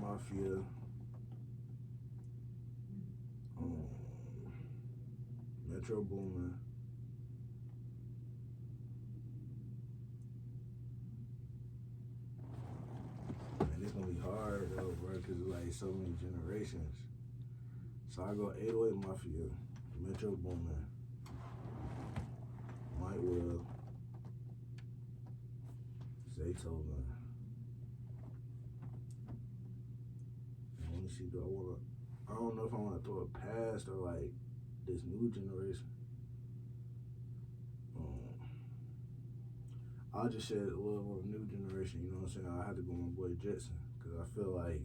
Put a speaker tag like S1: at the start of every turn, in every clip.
S1: Mafia. Metro Boomin. And it's gonna be hard though, bro, cause it's like so many generations. So I go 808 Mafia, Metro Boomin, Mike Will, Zaytoven. Let me see, I don't know if I wanna throw it past or like this new generation. I'll just share a little more new generation, you know what I'm saying? I had to go with my boy Jetson, because I feel like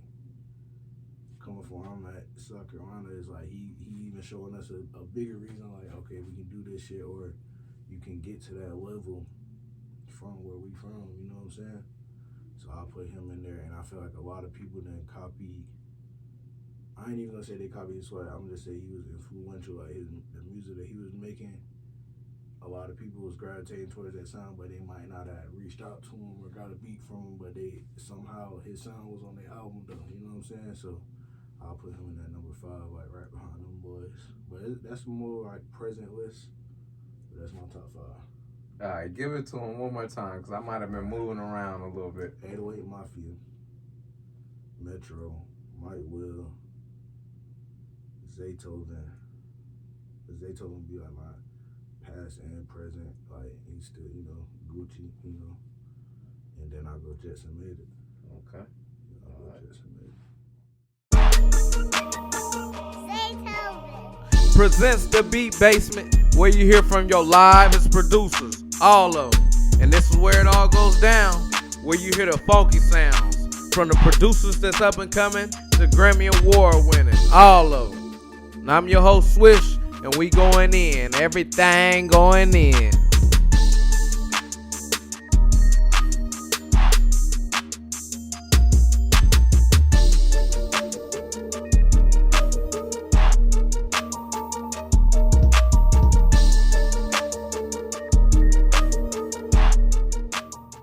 S1: coming from where I'm at, South Carolina, is like he even showing us a bigger reason, like, okay, we can do this shit, or you can get to that level from where we from, you know what I'm saying? So I'll put him in there, and I feel like a lot of people then copy. I ain't even gonna say they copied his swag, I'm gonna just say he was influential, like the music that he was making. A lot of people was gravitating towards that sound, but they might not have reached out to him or got a beat from him, but they somehow his sound was on their album though, you know what I'm saying? So I'll put him in that number 5, like right behind them boys. But that's more like present list, but that's my top 5.
S2: All right, give it to him one more time, because I might have been moving around a little bit.
S1: 808 Mafia, Metro, Mike Will, Zaytoven. Zaytoven be like my past and present, like he's still, you know, Gucci, you know, and then I'll go Jetson Made It.
S2: Okay.
S1: I'll go Jetson
S3: Made It.
S2: Presents the Beat Basement, where you hear from your livest producers, all of them. And this is where it all goes down, where you hear the funky sounds, from the producers that's up and coming to Grammy Award winning, all of them. And I'm your host, Swish, and we going in, everything going in.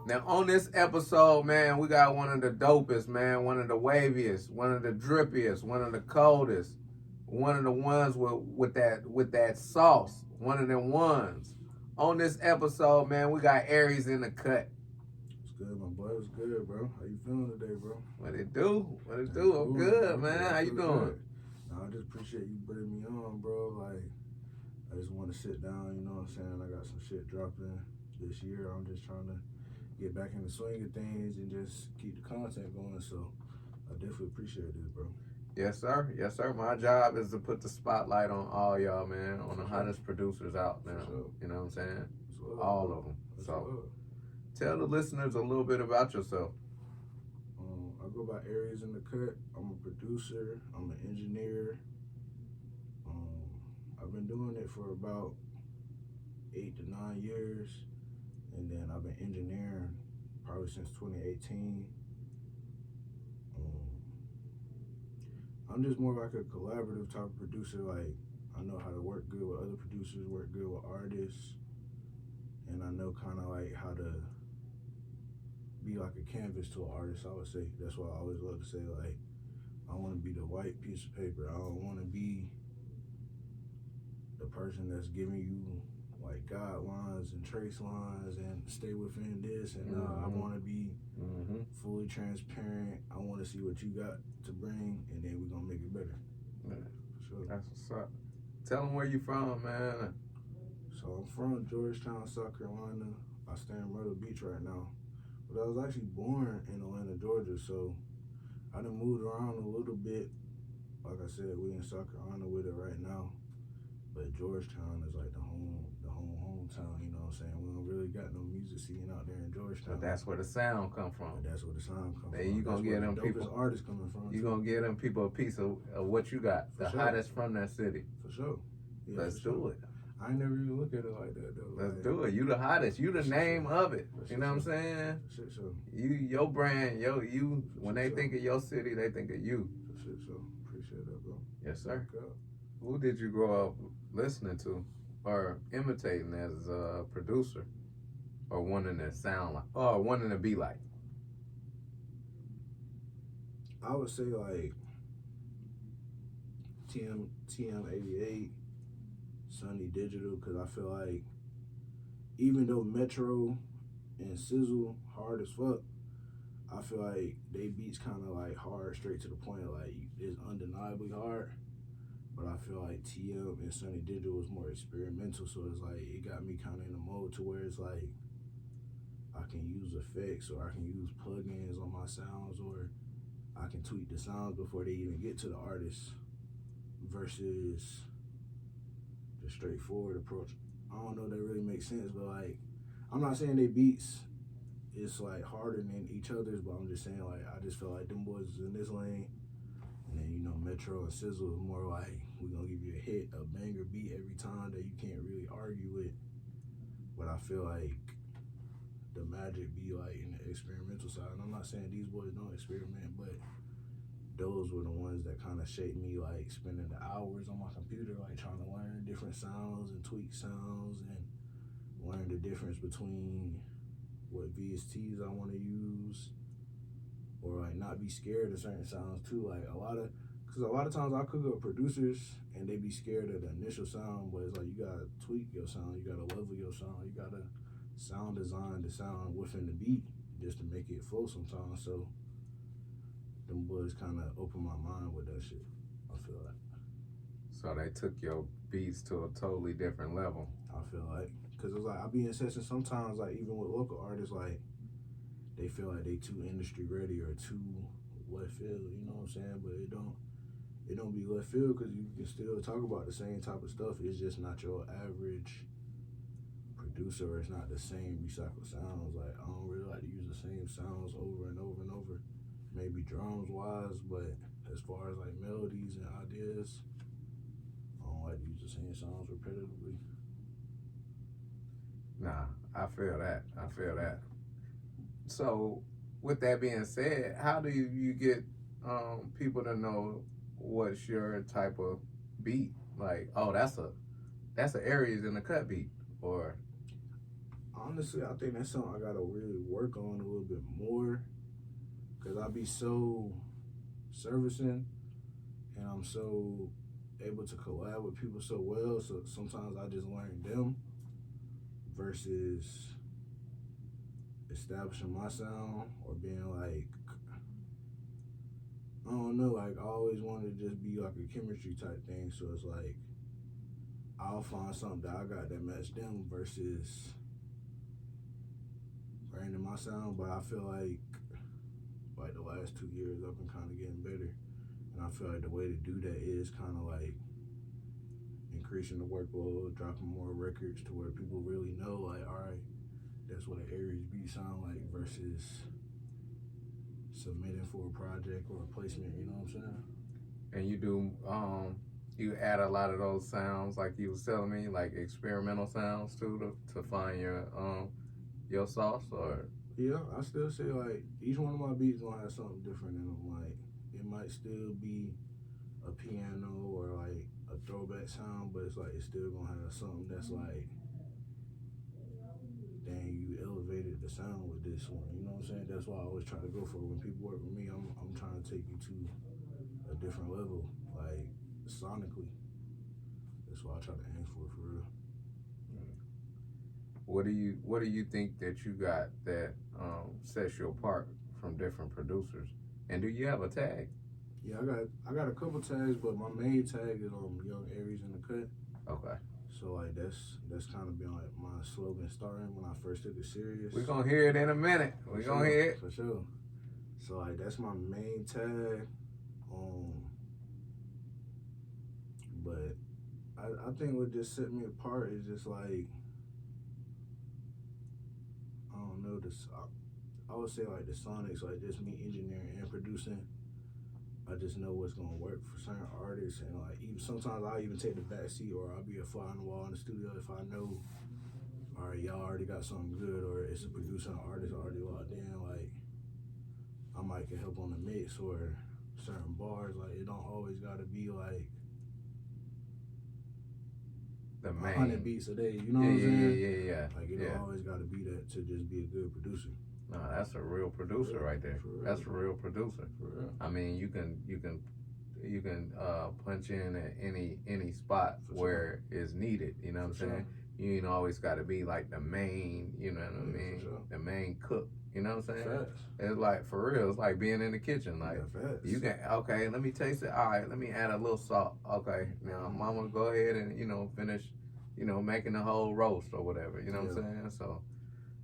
S2: Now on this episode, man, we got one of the dopest, man, one of the waviest, one of the drippiest, one of the coldest, one of the ones with that sauce, one of them ones. On this episode, man, we got Aries in the cut.
S1: What's good, my boy? What's good, bro? How you feeling today, bro?
S2: What it do? What it do? I'm good, man. How you doing?
S1: No, I just appreciate you bringing me on, bro. Like, I just want to sit down, you know what I'm saying? I got some shit dropping this year. I'm just trying to get back in the swing of things and just keep the content going. So I definitely appreciate this, bro.
S2: Yes, sir. Yes, sir. My job is to put the spotlight on all y'all, man, on the hottest producers out now.
S1: Sure.
S2: You know what I'm saying?
S1: All
S2: of them. So tell the listeners a little bit about yourself.
S1: I go by Aries in the cut. I'm a producer. I'm an engineer. I've been doing it for about 8 to 9 years. And then I've been engineering probably since 2018. I'm just more like a collaborative type of producer. Like, I know how to work good with other producers, work good with artists, and I know kind of like how to be like a canvas to an artist, I would say. That's why I always love to say, like, I want to be the white piece of paper. I don't want to be the person that's giving you like guidelines and trace lines and stay within this, and I want to be fully transparent. I want to see what you got to bring, and then we're gonna make it better.
S2: Yeah.
S1: For sure.
S2: That's what's up. Tell them where you from, man.
S1: So I'm from Georgetown, South Carolina. I stay in Myrtle Beach right now, but I was actually born in Atlanta, Georgia. So I done moved around a little bit. Like I said, we in South Carolina with it right now, but Georgetown is like the hometown, you know what I'm saying? We don't really got no music scene out there in Georgetown.
S2: But that's where the sound come from.
S1: But that's where the sound comes
S2: Then
S1: from.
S2: you gonna get them people
S1: artists coming from.
S2: You gonna give them people a piece of what you got, the hottest from that city.
S1: For sure. Yeah,
S2: Let's do it.
S1: I ain't never even look at it like that though.
S2: Let's do it. You the hottest. You the name of it. You know what I'm saying?
S1: For sure.
S2: Your brand, you. When they think of your city, they think of you.
S1: For sure. Appreciate that, bro.
S2: Yes, sir. Who did you grow up listening to or imitating as a producer, or wanting to sound like, or wanting to be like?
S1: I would say like TM88, Sunny Digital, because I feel like even though Metro and Sizzle hard as fuck, I feel like they beats kind of like hard, straight to the point. Like it's undeniably hard, but I feel like TM and Sunny Digital was more experimental, so it's like it got me kind of in a mode to where it's like I can use effects or I can use plugins on my sounds or I can tweak the sounds before they even get to the artist versus the straightforward approach. I don't know if that really makes sense, but like I'm not saying they beats it's like harder than each other's, but I'm just saying like I just feel like them boys is in this lane, and then you know Metro and Sizzle is more like we gonna give you a hit, a banger beat every time that you can't really argue with. But I feel like the magic be like in the experimental side. And I'm not saying these boys don't experiment, but those were the ones that kind of shaped me, like spending the hours on my computer, like trying to learn different sounds and tweak sounds and learn the difference between what VSTs I want to use, or like not be scared of certain sounds too. Like because a lot of times I cook up producers and they be scared of the initial sound, but it's like you gotta tweak your sound, you gotta level your sound, you gotta sound design the sound within the beat just to make it flow sometimes. So them boys kind of opened my mind with that shit, I feel like.
S2: So they took your beats to a totally different level.
S1: I feel like, because it's like I be in sessions sometimes, like even with local artists, like they feel like they too industry ready or too left field, you know what I'm saying? But it don't be left field because you can still talk about the same type of stuff. It's just not your average producer, or it's not the same recycled sounds. Like I don't really like to use the same sounds over and over and over. Maybe drums wise, but as far as like melodies and ideas, I don't like to use the same sounds repetitively.
S2: Nah, I feel that. So, with that being said, how do you get people to know what's your type of beat? Like, oh, that's a Aries in the cut beat, or
S1: honestly, I think that's something I gotta really work on a little bit more, because I be so servicing and I'm so able to collab with people so well, so sometimes I just learn them versus establishing my sound or being like, I don't know, like I always wanted to just be like a chemistry type thing, so it's like I'll find something that I got that match them versus learning my sound. But I feel like the last 2 years I've been kind of getting better, and I feel like the way to do that is kind of like increasing the workload, dropping more records to where people really know, like, all right, that's what an Aries beat sound like versus submitting for a project or a placement, you know what I'm saying?
S2: and you do you add a lot of those sounds like you was telling me, like experimental sounds too, to find your sauce, or
S1: Yeah, I still say like each one of my beats gonna have something different in them. Like it might still be a piano or like a throwback sound, but it's like it's still gonna have something that's like, dang, you elevated the sound with this one. You know what I'm saying? That's why I always try to go for it. When people work with me, I'm trying to take you to a different level, like sonically. That's why I try to aim for real.
S2: what do you think that you got that sets you apart from different producers? And do you have a tag?
S1: Yeah, I got a couple tags, but my main tag is Young Aries in the cut.
S2: Okay.
S1: So like that's kind of been like my slogan starting when I first took it serious.
S2: We're gonna hear it in a minute. We're gonna hear it.
S1: For sure. So like that's my main tag. But I think what just set me apart is just like, I don't know, I would say like the sonics, like just me engineering and producing. I just know what's gonna work for certain artists, and like even sometimes I'll even take the back seat, or I'll be a fly on the wall in the studio if I know, all right, y'all already got something good, or it's a producer and artist already locked in. Like I might get help on the mix or certain bars. Like it don't always gotta be like
S2: The main
S1: 100 beats a day. You know what I'm saying?
S2: Yeah.
S1: Like it don't always gotta be that to just be a good producer.
S2: No, that's a real producer right there. That's a real producer.
S1: For real.
S2: I mean, you can punch in at any spot where it's needed. You know what I'm saying? You ain't always got to be like the main. You know what I mean? The main cook. You know what I'm saying?
S1: Facts.
S2: It's like, for real, it's like being in the kitchen. Like, you can, okay, let me taste it. All right, let me add a little salt. Okay, now mama, go ahead and, finish, making the whole roast or whatever. You know what I'm saying? So,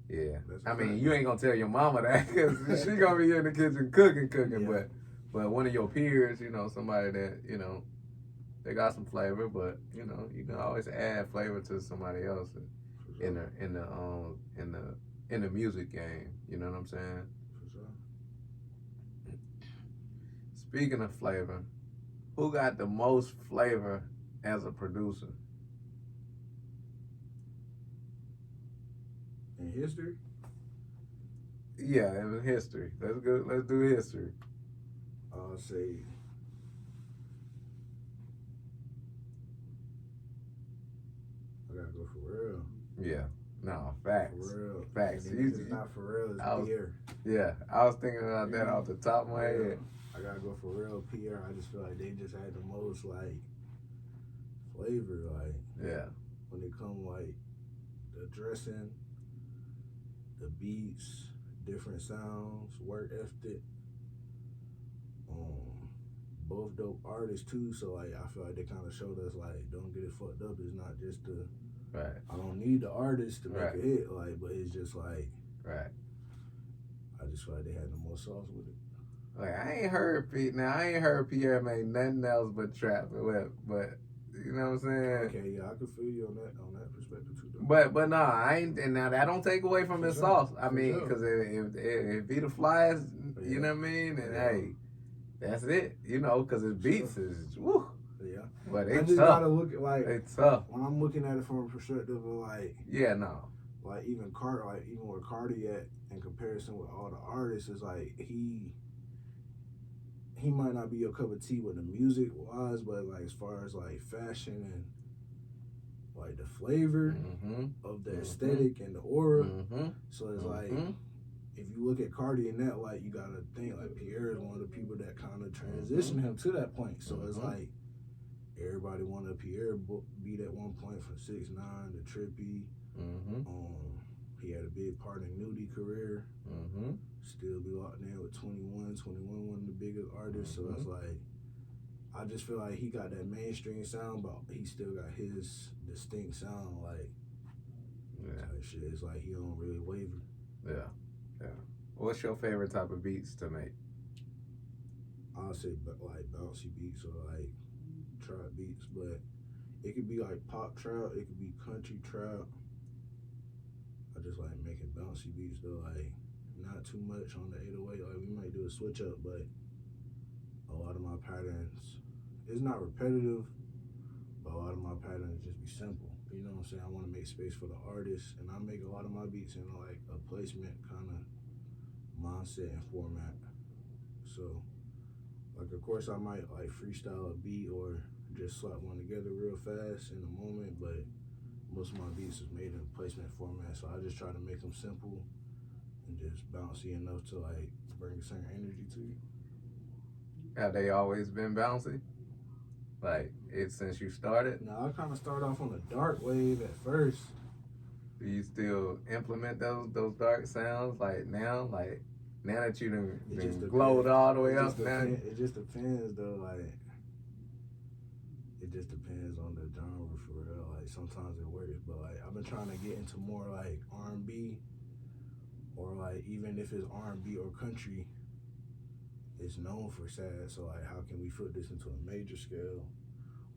S2: yeah. I mean, you ain't going to tell your mama that because she going to be in the kitchen cooking.
S1: Yeah.
S2: But one of your peers, somebody that, they got some flavor, but, you can always add flavor to somebody else in the music game. You know what I'm saying?
S1: For sure.
S2: Speaking of flavor, who got the most flavor as a producer?
S1: In history?
S2: Yeah, in history. Let's go. Let's do history.
S1: I'll say I gotta go for real.
S2: Yeah. No, facts.
S1: For real.
S2: Facts.
S1: It's not for real, it's Pierre.
S2: Yeah, I was thinking about that off the top of my head.
S1: I gotta go for real, Pierre. I just feel like they just had the most like flavor, like when it come like the dressing, the beats, different sounds, work ethic. Both dope artists too, so like I feel like they kind of showed us like don't get it fucked up. It's not just the I don't need the artist to make a hit, like, but it's just like I just feel like they had the most sauce with it.
S2: Like I ain't heard Pierre make nothing else but trap, but you know what I'm saying?
S1: Okay, yeah, I could feel you on that perspective too. Though.
S2: But no, I ain't, and now that don't take away from his sauce. I mean, because if he the flyest, you know what I mean, and hey, that's it, because his beats is woo.
S1: Yeah,
S2: but
S1: I
S2: it's
S1: just
S2: tough.
S1: gotta look at like
S2: it's tough.
S1: When I'm looking at it from a perspective of like like even where Cardi at in comparison with all the artists is like he might not be your cup of tea with the music wise, but like as far as like fashion and like the flavor of the aesthetic and the aura, so it's like if you look at Cardi in that light, you gotta think like Pierre is one of the people that kind of transitioned him to that point. So it's like everybody wanted Pierre beat at one point from 6ix9ine to Trippy. He had a big part in Nudie career. Still be locked in with 21, one of the biggest artists. So it's like I just feel like he got that mainstream sound, but he still got his distinct sound. Like type shit. It's like he don't really waver.
S2: Yeah. What's your favorite type of beats to make?
S1: I'll say like bouncy beats or like trap beats, but it could be like pop trap, it could be country trap. I just like making bouncy beats though, like not too much on the 808. Like we might do a switch up, but a lot of my patterns, it's not repetitive, but a lot of my patterns just be simple. You know what I'm saying? I want to make space for the artist, and I make a lot of my beats in like a placement kind of mindset and format. So, like, of course, I might like freestyle a beat or just slap one together real fast in the moment, but most of my beats is made in a placement format, so I just try to make them simple and just bouncy enough to like bring a certain energy to you.
S2: Have they always been bouncy? Like, it's since you started?
S1: Now, I kind of started off on a dark wave at first.
S2: Do you still implement those dark sounds, like now? Like, now that you done glowed all the way up now?
S1: It just depends, though. Like, it just depends on the genre, for real. Like, sometimes it works, but, like, I've been trying to get into more, like, R&B, or, like, even if it's R&B or country, it's known for sad, so like how can we put this into a major scale,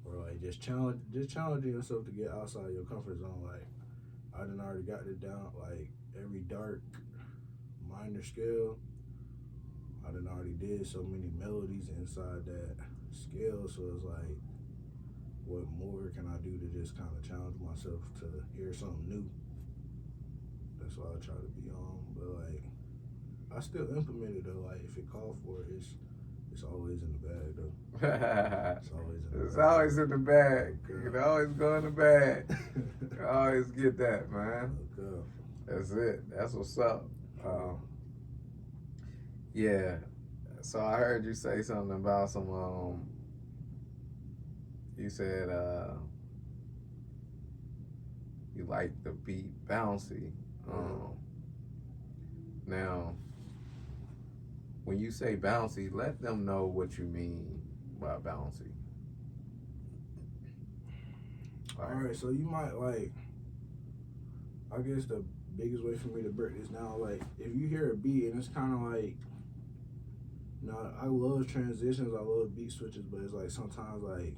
S1: or like just challenging yourself to get outside your comfort zone. Like I done already got it down, like every dark minor scale I done already did so many melodies inside that scale, so it's like what more can I do to just kind of challenge myself to hear something new? That's what I try to be on, but like I still implement it though. Like if it called for it, it's always in the bag though.
S2: It's always in the bag. You can always go in the bag. You always get that, man.
S1: Okay.
S2: That's it. That's what's up. Yeah. So I heard you say something about some. You said you like the beat bouncy. Now, when you say bouncy, let them know what you mean by bouncy.
S1: All right, so you might like. I guess the biggest way for me to break this down, like if you hear a beat and it's kind of like. No, I love transitions. I love beat switches, but it's like sometimes like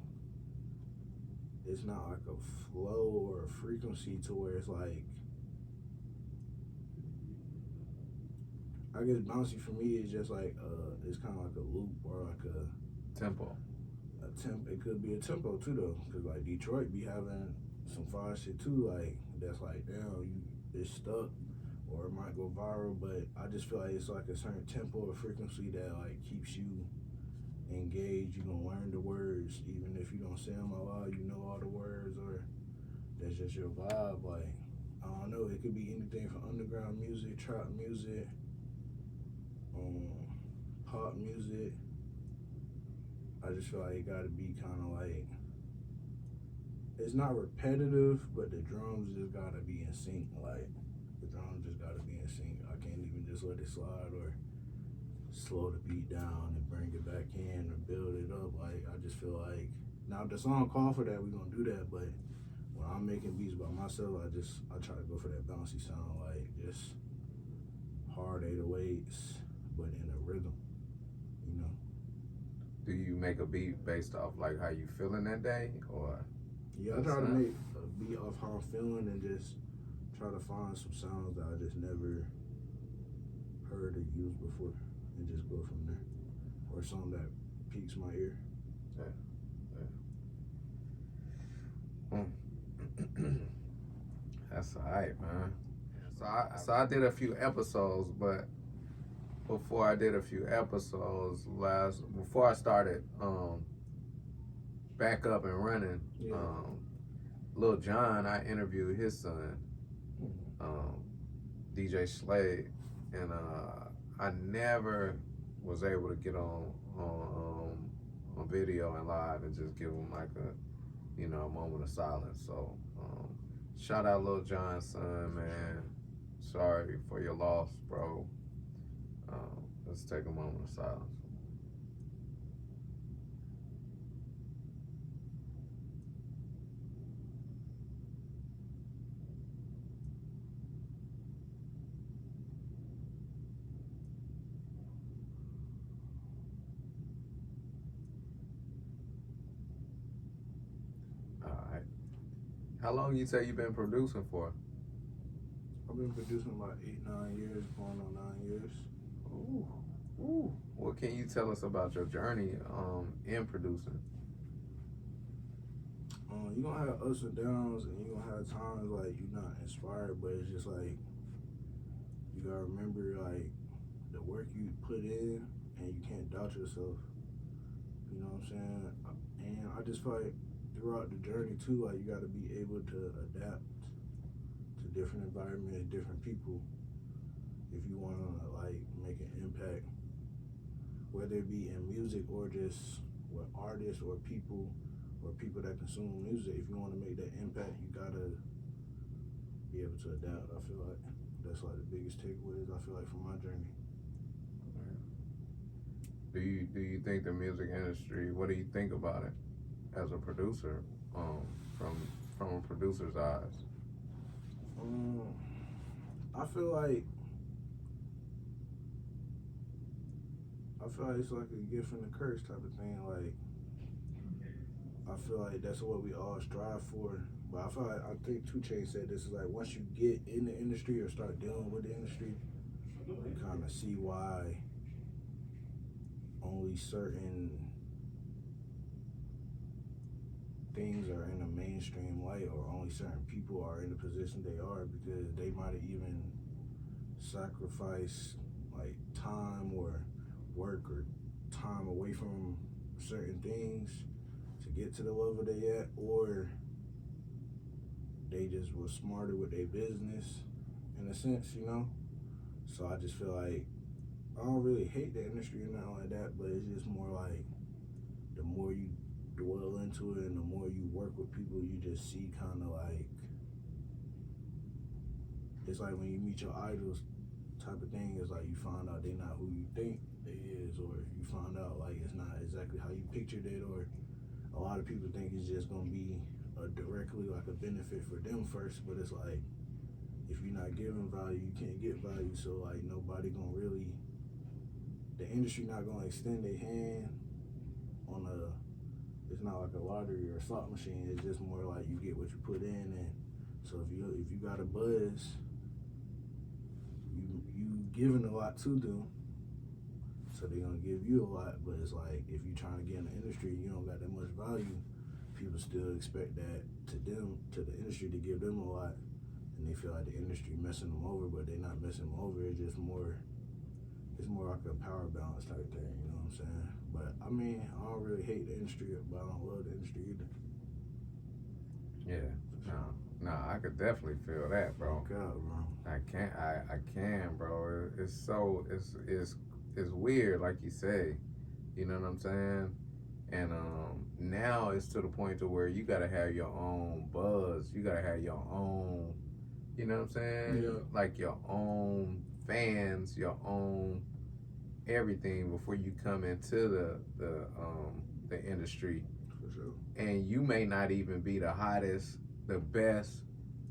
S1: it's not like a flow or a frequency to where it's like. I guess bouncy for me is just like it's kind of like a loop or like a
S2: tempo.
S1: It could be a tempo too though, because like Detroit be having some fire shit too. Like that's like damn, it's stuck. Or it might go viral, but I just feel like it's like a certain tempo or frequency that like keeps you engaged. You gonna learn the words, even if you don't say them out loud. You know all the words, or that's just your vibe. Like I don't know, it could be anything from underground music, trap music, pop music. I just feel like it gotta be kind of like it's not repetitive, but the drums just gotta be in sync. Like the drums just gotta be in sync. I can't even just let it slide or slow the beat down and bring it back in or build it up. Like I just feel like now if the song call for that, we're gonna do that. But when I'm making beats by myself, I try to go for that bouncy sound, like just hard 808s, but in a rhythm. You know.
S2: Do you make a beat based off like how you feeling that day, or?
S1: Yeah, I try to make a beat off how I'm feeling and just try to find some sounds that I just never heard or used before and just go from there. Or something that piques my ear.
S2: That's alright, man. So I did a few episodes, but before I did a few episodes before I started back up and running, Lil Jon, I interviewed his son, DJ Slade, and I never was able to get on video and live and just give him like a moment of silence. So shout out Lil Jon's son, man. Sorry for your loss, bro. Let's take a moment of silence. Alright. How long you say you've been producing for?
S1: I've been producing about 8-9 years, going on 9 years.
S2: Ooh. What can you tell us about your journey in producing?
S1: You're gonna have ups and downs, and you're gonna have times like you're not inspired, but it's just like you gotta remember like the work you put in, and you can't doubt yourself. You know what I'm saying? And I just feel like throughout the journey too, like you gotta be able to adapt to different environments, different people, if you wanna like make an impact, whether it be in music or just with artists or people that consume music. If you want to make that impact, you gotta be able to adapt. I feel like that's like the biggest takeaways I feel like from my journey.
S2: Do you think the music industry? What do you think about it as a producer, from a producer's eyes?
S1: I feel like it's like a gift and a curse type of thing. Like I feel like that's what we all strive for. But I think 2 Chainz said this is like once you get in the industry or start dealing with the industry, you kind of see why only certain things are in a mainstream light, or only certain people are in the position they are, because they might have even sacrificed like time or work or time away from certain things to get to the level they at, or they just was smarter with their business in a sense, you know? So I just feel like I don't really hate the industry or nothing like that, but it's just more like the more you dwell into it and the more you work with people, you just see kind of like, it's like when you meet your idols type of thing. It's like you find out they're not who you think they is, or you find out like it's not exactly how you pictured it, or a lot of people think it's just gonna be directly like a benefit for them first, but it's like if you're not giving value, you can't get value. So like nobody gonna really, the industry not gonna extend their hand on a, it's not like a lottery or a slot machine. It's just more like you get what you put in. And so if you got a buzz, you giving a lot to them, so they're gonna give you a lot. But it's like if you're trying to get in the industry, you don't got that much value, people still expect that to the industry to give them a lot, and they feel like the industry messing them over, but they're not messing them over. It's just more, it's more like a power balance type thing, you know what I'm saying? But I mean, I don't really hate the industry, but I don't love the industry either.
S2: Yeah, no, I could definitely feel that, bro.
S1: God, bro.
S2: I can, bro. It's weird, like you say. You know what I'm saying? And now it's to the point to where you gotta have your own buzz. You gotta have your own, you know what I'm saying?
S1: Yeah.
S2: Like your own fans, your own everything before you come into the industry.
S1: For sure.
S2: And you may not even be the hottest, the best.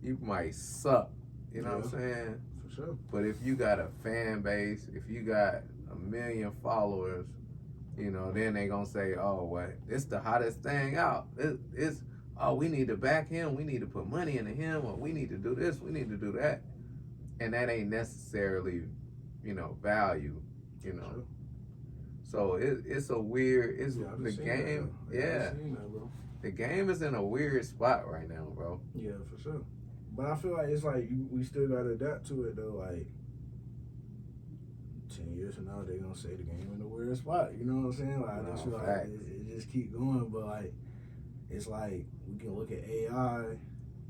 S2: You might suck. You know what I'm saying?
S1: For sure.
S2: But if you got a fan base, if you got 1 million followers, you know, then they gonna say, oh, what? It's the hottest thing out. It's oh, we need to back him. We need to put money into him, or we need to do this. We need to do that. And that ain't necessarily, you know, value. You know.
S1: Sure.
S2: So it's a weird. It's
S1: Yeah,
S2: the game.
S1: I've seen that, bro.
S2: The game is in a weird spot right now, bro.
S1: Yeah, for sure. But I feel like it's like we still gotta adapt to it though. Like 10 years from now, they gonna say the game in a weird spot. You know what I'm saying? Like I just feel like it just keep going. But like it's like we can look at AI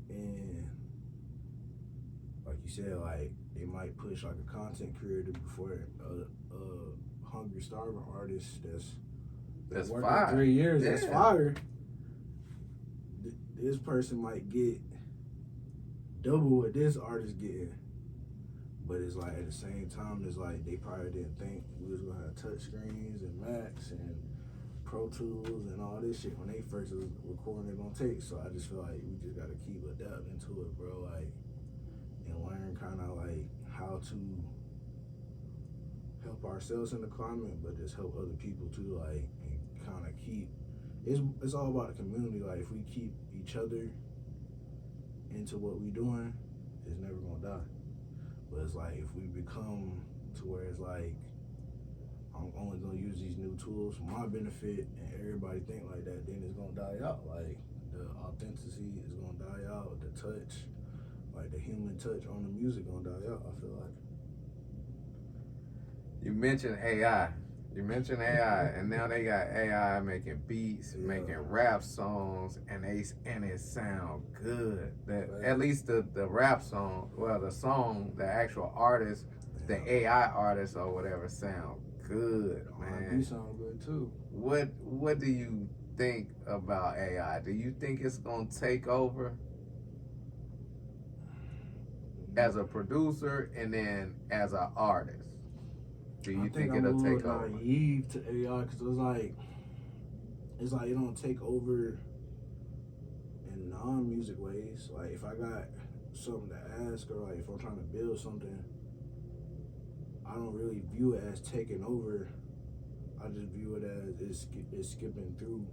S1: and like you said, like they might push like a content creator before a hungry, starving artist that's working
S2: fire.
S1: 3 years.
S2: Yeah.
S1: That's fire. This person might get double what this artist getting, but it's like at the same time, it's like they probably didn't think we was gonna have touch screens and Macs and Pro Tools and all this shit when they first was recording it on tape. So I just feel like we just gotta keep adapting to it, bro. Like and learn kind of like how to help ourselves in the climate, but just help other people too. Like and kind of keep. It's all about the community. Like if we keep each other into what we doing, it's never gonna die. But it's like if we become to where it's like I'm only gonna use these new tools for my benefit, and everybody think like that, then it's gonna die out. Like the authenticity is gonna die out. The touch, like the human touch on the music, gonna die out. I feel like.
S2: You mentioned AI. And now they got AI making beats, making rap songs, and it sound good. At least the rap song, well, the song, the actual artist, the AI artist or whatever, sound good, man.
S1: R&B sound good too.
S2: What do you think about AI? Do you think it's gonna take over as a producer and then as an artist? Do you think it'll take over?
S1: I'm naive to AI because it's like it don't take over in non-music ways. Like if I got something to ask, or like if I'm trying to build something, I don't really view it as taking over. I just view it as it's skipping through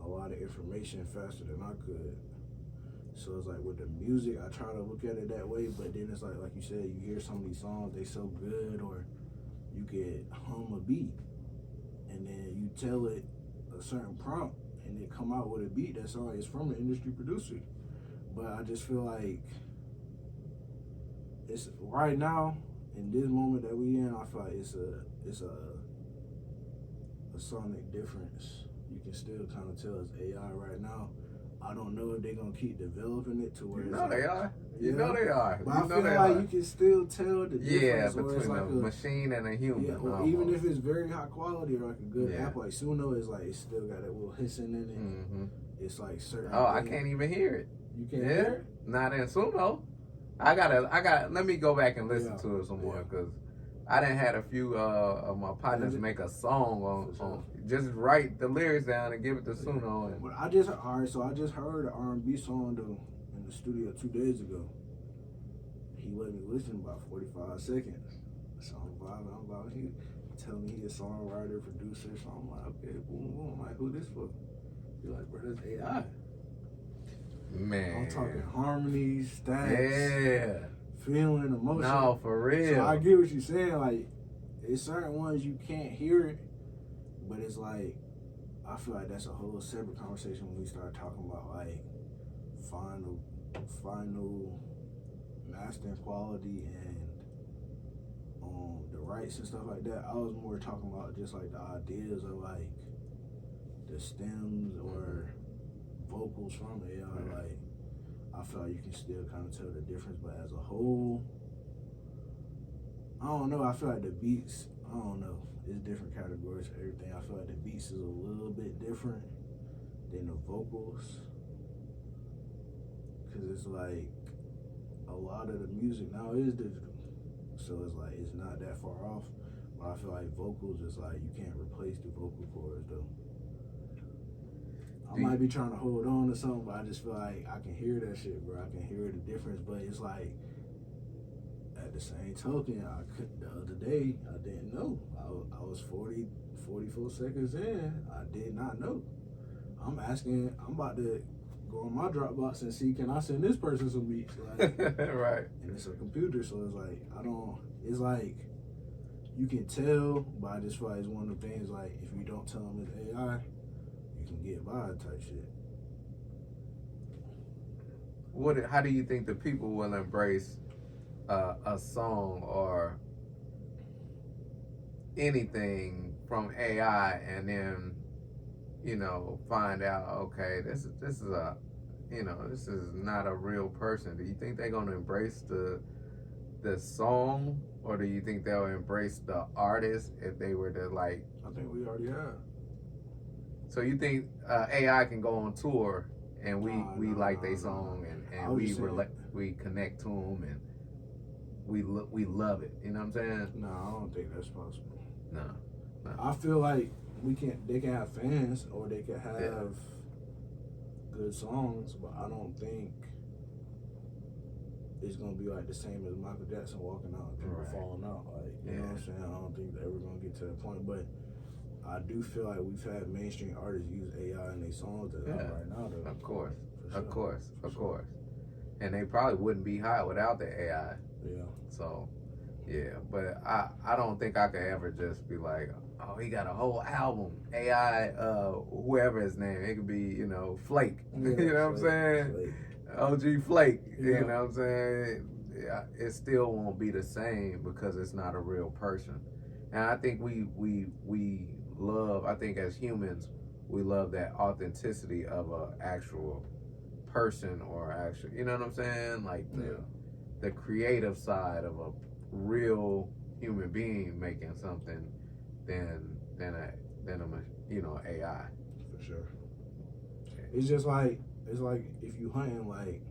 S1: a lot of information faster than I could. So it's like with the music, I try to look at it that way, but then it's like you said, you hear some of these songs, they so good, or you could hum a beat and then you tell it a certain prompt and it come out with a beat that's always from an industry producer. But I just feel like it's right now in this moment that we in, I feel like it's a sonic difference. You can still kind of tell it's AI right now, I don't know if they're gonna keep developing it to where
S2: You
S1: it's
S2: know
S1: like,
S2: they are. You know they are.
S1: But
S2: You
S1: I
S2: know
S1: feel
S2: they
S1: like
S2: are.
S1: you can still tell the difference.
S2: Between
S1: It's like
S2: a machine and a human.
S1: yeah, or
S2: almost.
S1: even if it's very high quality or like a good
S2: Yeah.
S1: app, like Suno is like it's still got that little hissing in it.
S2: Mm-hmm.
S1: It's like certain.
S2: Oh, I
S1: things.
S2: can't even hear it.
S1: You can't
S2: Yeah,
S1: hear
S2: not in Suno. I gotta. Let me go back and listen
S1: Yeah.
S2: to it some more
S1: Yeah.
S2: because I done had a few of my partners
S1: Yeah.
S2: make a song
S1: For sure.
S2: on just write the lyrics down and give it to Suno. And
S1: But I just heard an R&B song though in the studio 2 days ago. He let me listen about 45 seconds. So I'm vibing. He telling me he's a songwriter, producer. So I'm like, okay, boom, boom. I'm like, who this for? He's like, bro, that's AI.
S2: man,
S1: I'm talking harmonies, stats,
S2: yeah,
S1: feeling, emotion.
S2: no, for real.
S1: So I get what you're saying. Like, it's certain ones you can't hear it, but it's like, I feel like that's a whole separate conversation when we start talking about like final mastering quality and the rights and stuff like that. I was more talking about just like the ideas of like the stems or vocals from AI.
S2: Yeah.
S1: Like, I feel like you can still kind of tell the difference, but as a whole, I don't know. I feel like the beats, I don't know. It's different categories for everything. I feel like the beats is a little bit different than the vocals. Because it's like a lot of the music now is digital. So it's like, it's not that far off. But I feel like vocals is like, you can't replace the vocal cords though. I might be trying to hold on to something, but I just feel like I can hear that shit, bro. I can hear the difference, but it's like, at the same token, the other day, I didn't know. I was 44 seconds in. I did not know. I'm about to go on my Dropbox and see, can I send this person some beats? Like,
S2: right.
S1: and it's a computer, so it's like, it's like, you can tell, but I just feel like it's one of the things, like, if you don't tell them it's AI, you can get by type shit.
S2: How do you think the people will embrace a song or anything from AI and then, find out, okay, this is not a real person? Do you think they're gonna embrace the song, or do you think they'll embrace the artist if they were to like?
S1: I think we already have.
S2: So you think AI can go on tour and we like their song and we connect to them and we love it? You know what I'm saying?
S1: No, I don't think that's possible.
S2: No.
S1: I feel like they can have fans or they can have good songs, but I don't think it's gonna be like the same as Michael Jackson walking out and people falling out. Like, you know what I'm saying? I don't think they're ever gonna get to that point, but I do feel like we've had mainstream artists use AI in their songs that are out right now, though.
S2: Of course.
S1: Sure.
S2: Of course. And they probably wouldn't be hot without the AI.
S1: Yeah.
S2: So, yeah, but I don't think I could ever just be like, oh, he got a whole album, AI, whoever his name. It could be, Flake.
S1: Yeah,
S2: you know what I'm saying?
S1: Flake.
S2: OG Flake.
S1: Yeah.
S2: You know what I'm saying? Yeah, it still won't be the same because it's not a real person. And I think we love, I think as humans, we love that authenticity of a actual person or actual, you know what I'm saying? Like the creative side of a real human being making something than a AI.
S1: For sure. It's just like, if you hunting, like,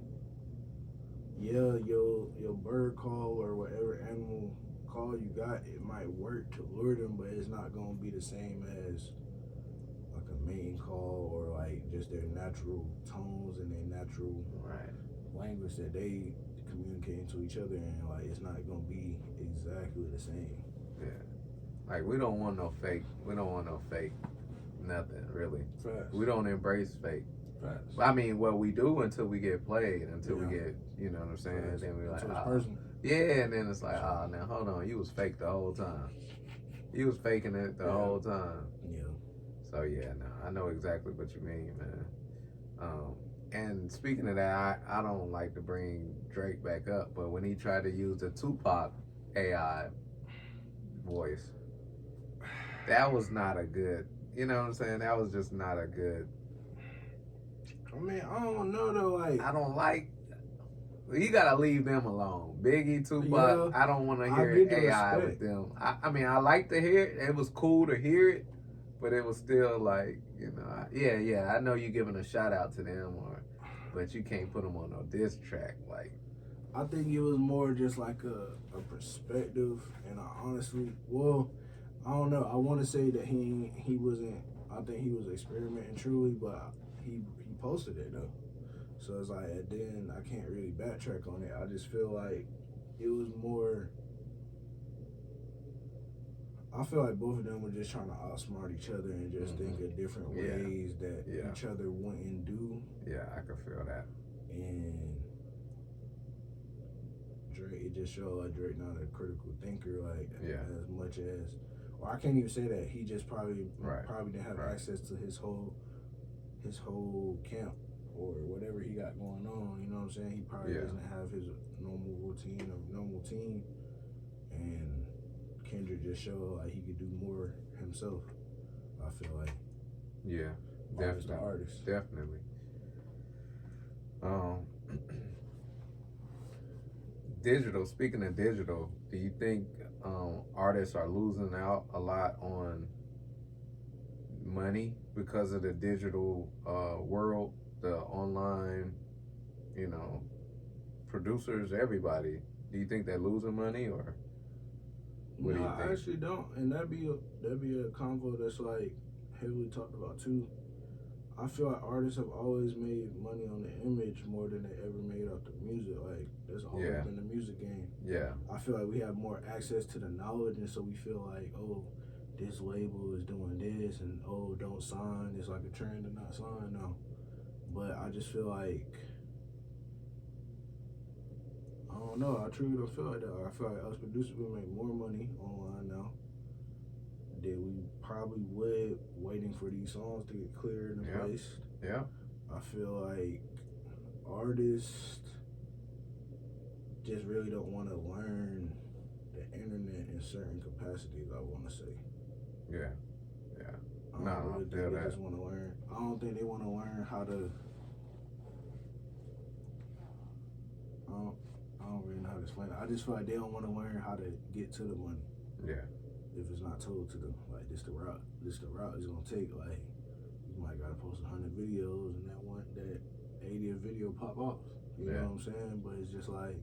S1: your bird call or whatever animal call you got, it might work to lure them, but it's not gonna be the same as like a mating call or like just their natural tones and their natural language that they communicating to each other, and like it's not gonna be exactly the same.
S2: Yeah. Like we don't want no fake nothing really.
S1: Facts.
S2: We don't embrace fake.
S1: Facts.
S2: I mean, well, we do until we get played, until we get, you know what I'm saying?
S1: Facts.
S2: Then we're like,
S1: It's personal.
S2: yeah, and then it's like, now hold on, you was fake the whole time. You was faking it the whole time.
S1: Yeah.
S2: So yeah, no, I know exactly what you mean, man. And speaking of that, I don't like to bring Drake back up, but when he tried to use the Tupac AI voice, that was not a good, you know what I'm saying? That was just not a good.
S1: I mean, I don't know though. Like,
S2: I don't like. You gotta leave them alone. Biggie, Tupac.
S1: Yeah,
S2: I don't want to
S1: I
S2: hear
S1: get the
S2: AI
S1: respect.
S2: with them. I mean, I like to hear it. It was cool to hear it, but it was still like, yeah. I know you giving a shout out to them, but you can't put them on no diss track. Like,
S1: I think it was more just like a perspective, and I honestly, well, I don't know. I want to say that he wasn't. I think he was experimenting truly, but he posted it though. So it's like, and then I can't really backtrack on it. I just feel like it was more. I feel like both of them were just trying to outsmart each other and just think of different ways that each other wouldn't do.
S2: Yeah, I can feel that.
S1: And Drake, it just showed like Drake not a critical thinker, like as much as, or I can't even say that, he just probably didn't have access to his whole camp or whatever he got going on. You know what I'm saying? He probably doesn't have his normal routine or normal team, and Kendrick just showed like he could do more himself. I feel like artist.
S2: Definitely. Digital. Speaking of digital, do you think artists are losing out a lot on money because of the digital world, the online, producers, everybody? Do you think they're losing money, or what do you think?
S1: I actually don't, and that'd be a convo that's like heavily talked about too. I feel like artists have always made money on the image more than they ever made off the music. Like, that's always been the music game.
S2: Yeah.
S1: I feel like we have more access to the knowledge, and so we feel like, oh, this label is doing this, and oh, don't sign. It's like a trend to not sign. No. But I just feel like, I don't know. I truly don't feel like that. I feel like us producers, we make more money online now than we probably would waiting for these songs to get cleared and placed.
S2: Yeah.
S1: I feel like artists just really don't want to learn the internet in certain capacities, I want to say.
S2: Yeah.
S1: I don't really think they just want to learn. I don't think they want to learn how to. I don't really know how to explain it. I just feel like they don't want to learn how to get to the money.
S2: Yeah.
S1: If it's not told to them, like this the route is gonna take. Like, you might gotta post 100 videos, and that 80th video pop off. You know what I'm saying? But it's just like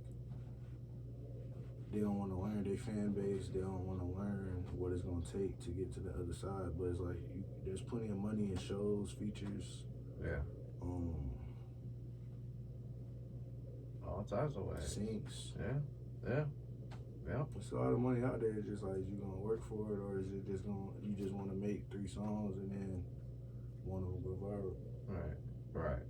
S1: they don't want to learn their fan base. They don't want to learn what it's gonna take to get to the other side. But it's like there's plenty of money in shows, features.
S2: Yeah. All types of ways.
S1: Syncs.
S2: Yeah.
S1: There's a lot of money out there. It's just like, you gonna work for it, or is it just you just want to make 3 songs and then one of them go viral?
S2: Right.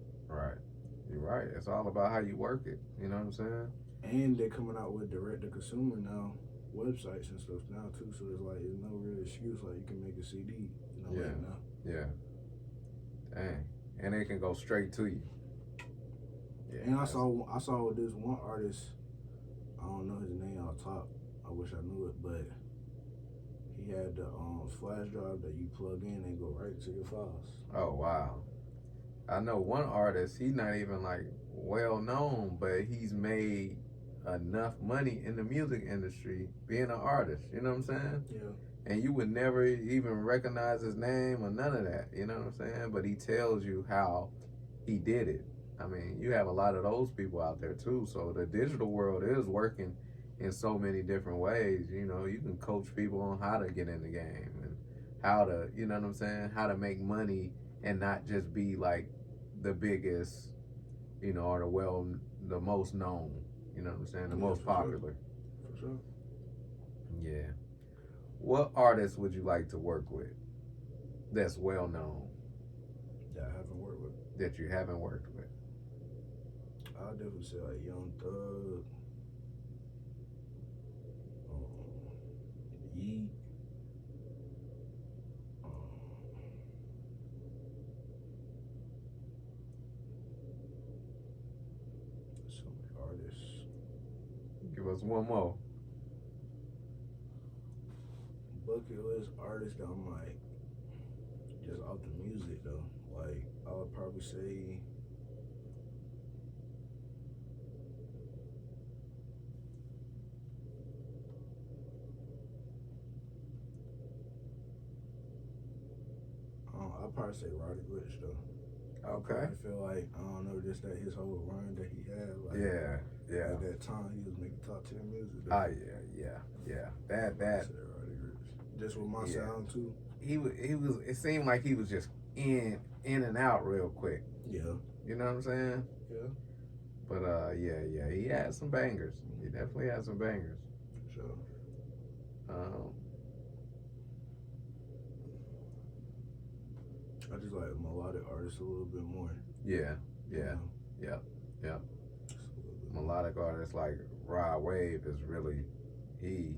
S2: You're right. It's all about how you work it. You know what I'm saying?
S1: And they're coming out with direct to consumer now, websites and stuff now too. So it's like, there's no real excuse. Like, you can make a CD. Right now.
S2: Yeah. Dang. And it can go straight to you. Yeah.
S1: And I saw with this one artist. I don't know his name off top. I wish I knew it, but he had the flash drive that you plug in and go right to your files.
S2: Oh wow! I know one artist. He's not even like well known, but he's made enough money in the music industry being an artist. You know what I'm saying?
S1: Yeah.
S2: And you would never even recognize his name or none of that. You know what I'm saying? But he tells you how he did it. I mean, you have a lot of those people out there too. So the digital world is working in so many different ways. You know, you can coach people on how to get in the game and how to, you know what I'm saying, how to make money and not just be like the biggest, or the most known, you know what I'm saying, the most popular.
S1: For sure.
S2: Yeah. What artist would you like to work with that's well known?
S1: That I haven't worked with.
S2: That you haven't worked with?
S1: I'll definitely say like Young Thug, Yeet, so many artists.
S2: Give us one more.
S1: Bucket list artists that I'm like, just off the music though. Like, I would probably say I'll probably say Roddy Ricch though.
S2: Okay.
S1: I feel like, I don't know, just that his whole run that he had. Like,
S2: Yeah.
S1: At that time, he was making top 10 music.
S2: Oh yeah. That
S1: Roddy Ricch. Just with my sound too.
S2: He was. It seemed like he was just in and out real quick.
S1: Yeah.
S2: You know what I'm saying?
S1: Yeah.
S2: But yeah. He had some bangers. He definitely had some bangers.
S1: For sure. I just like melodic artists a little bit more.
S2: Yeah. Melodic artists like Rod Wave is really and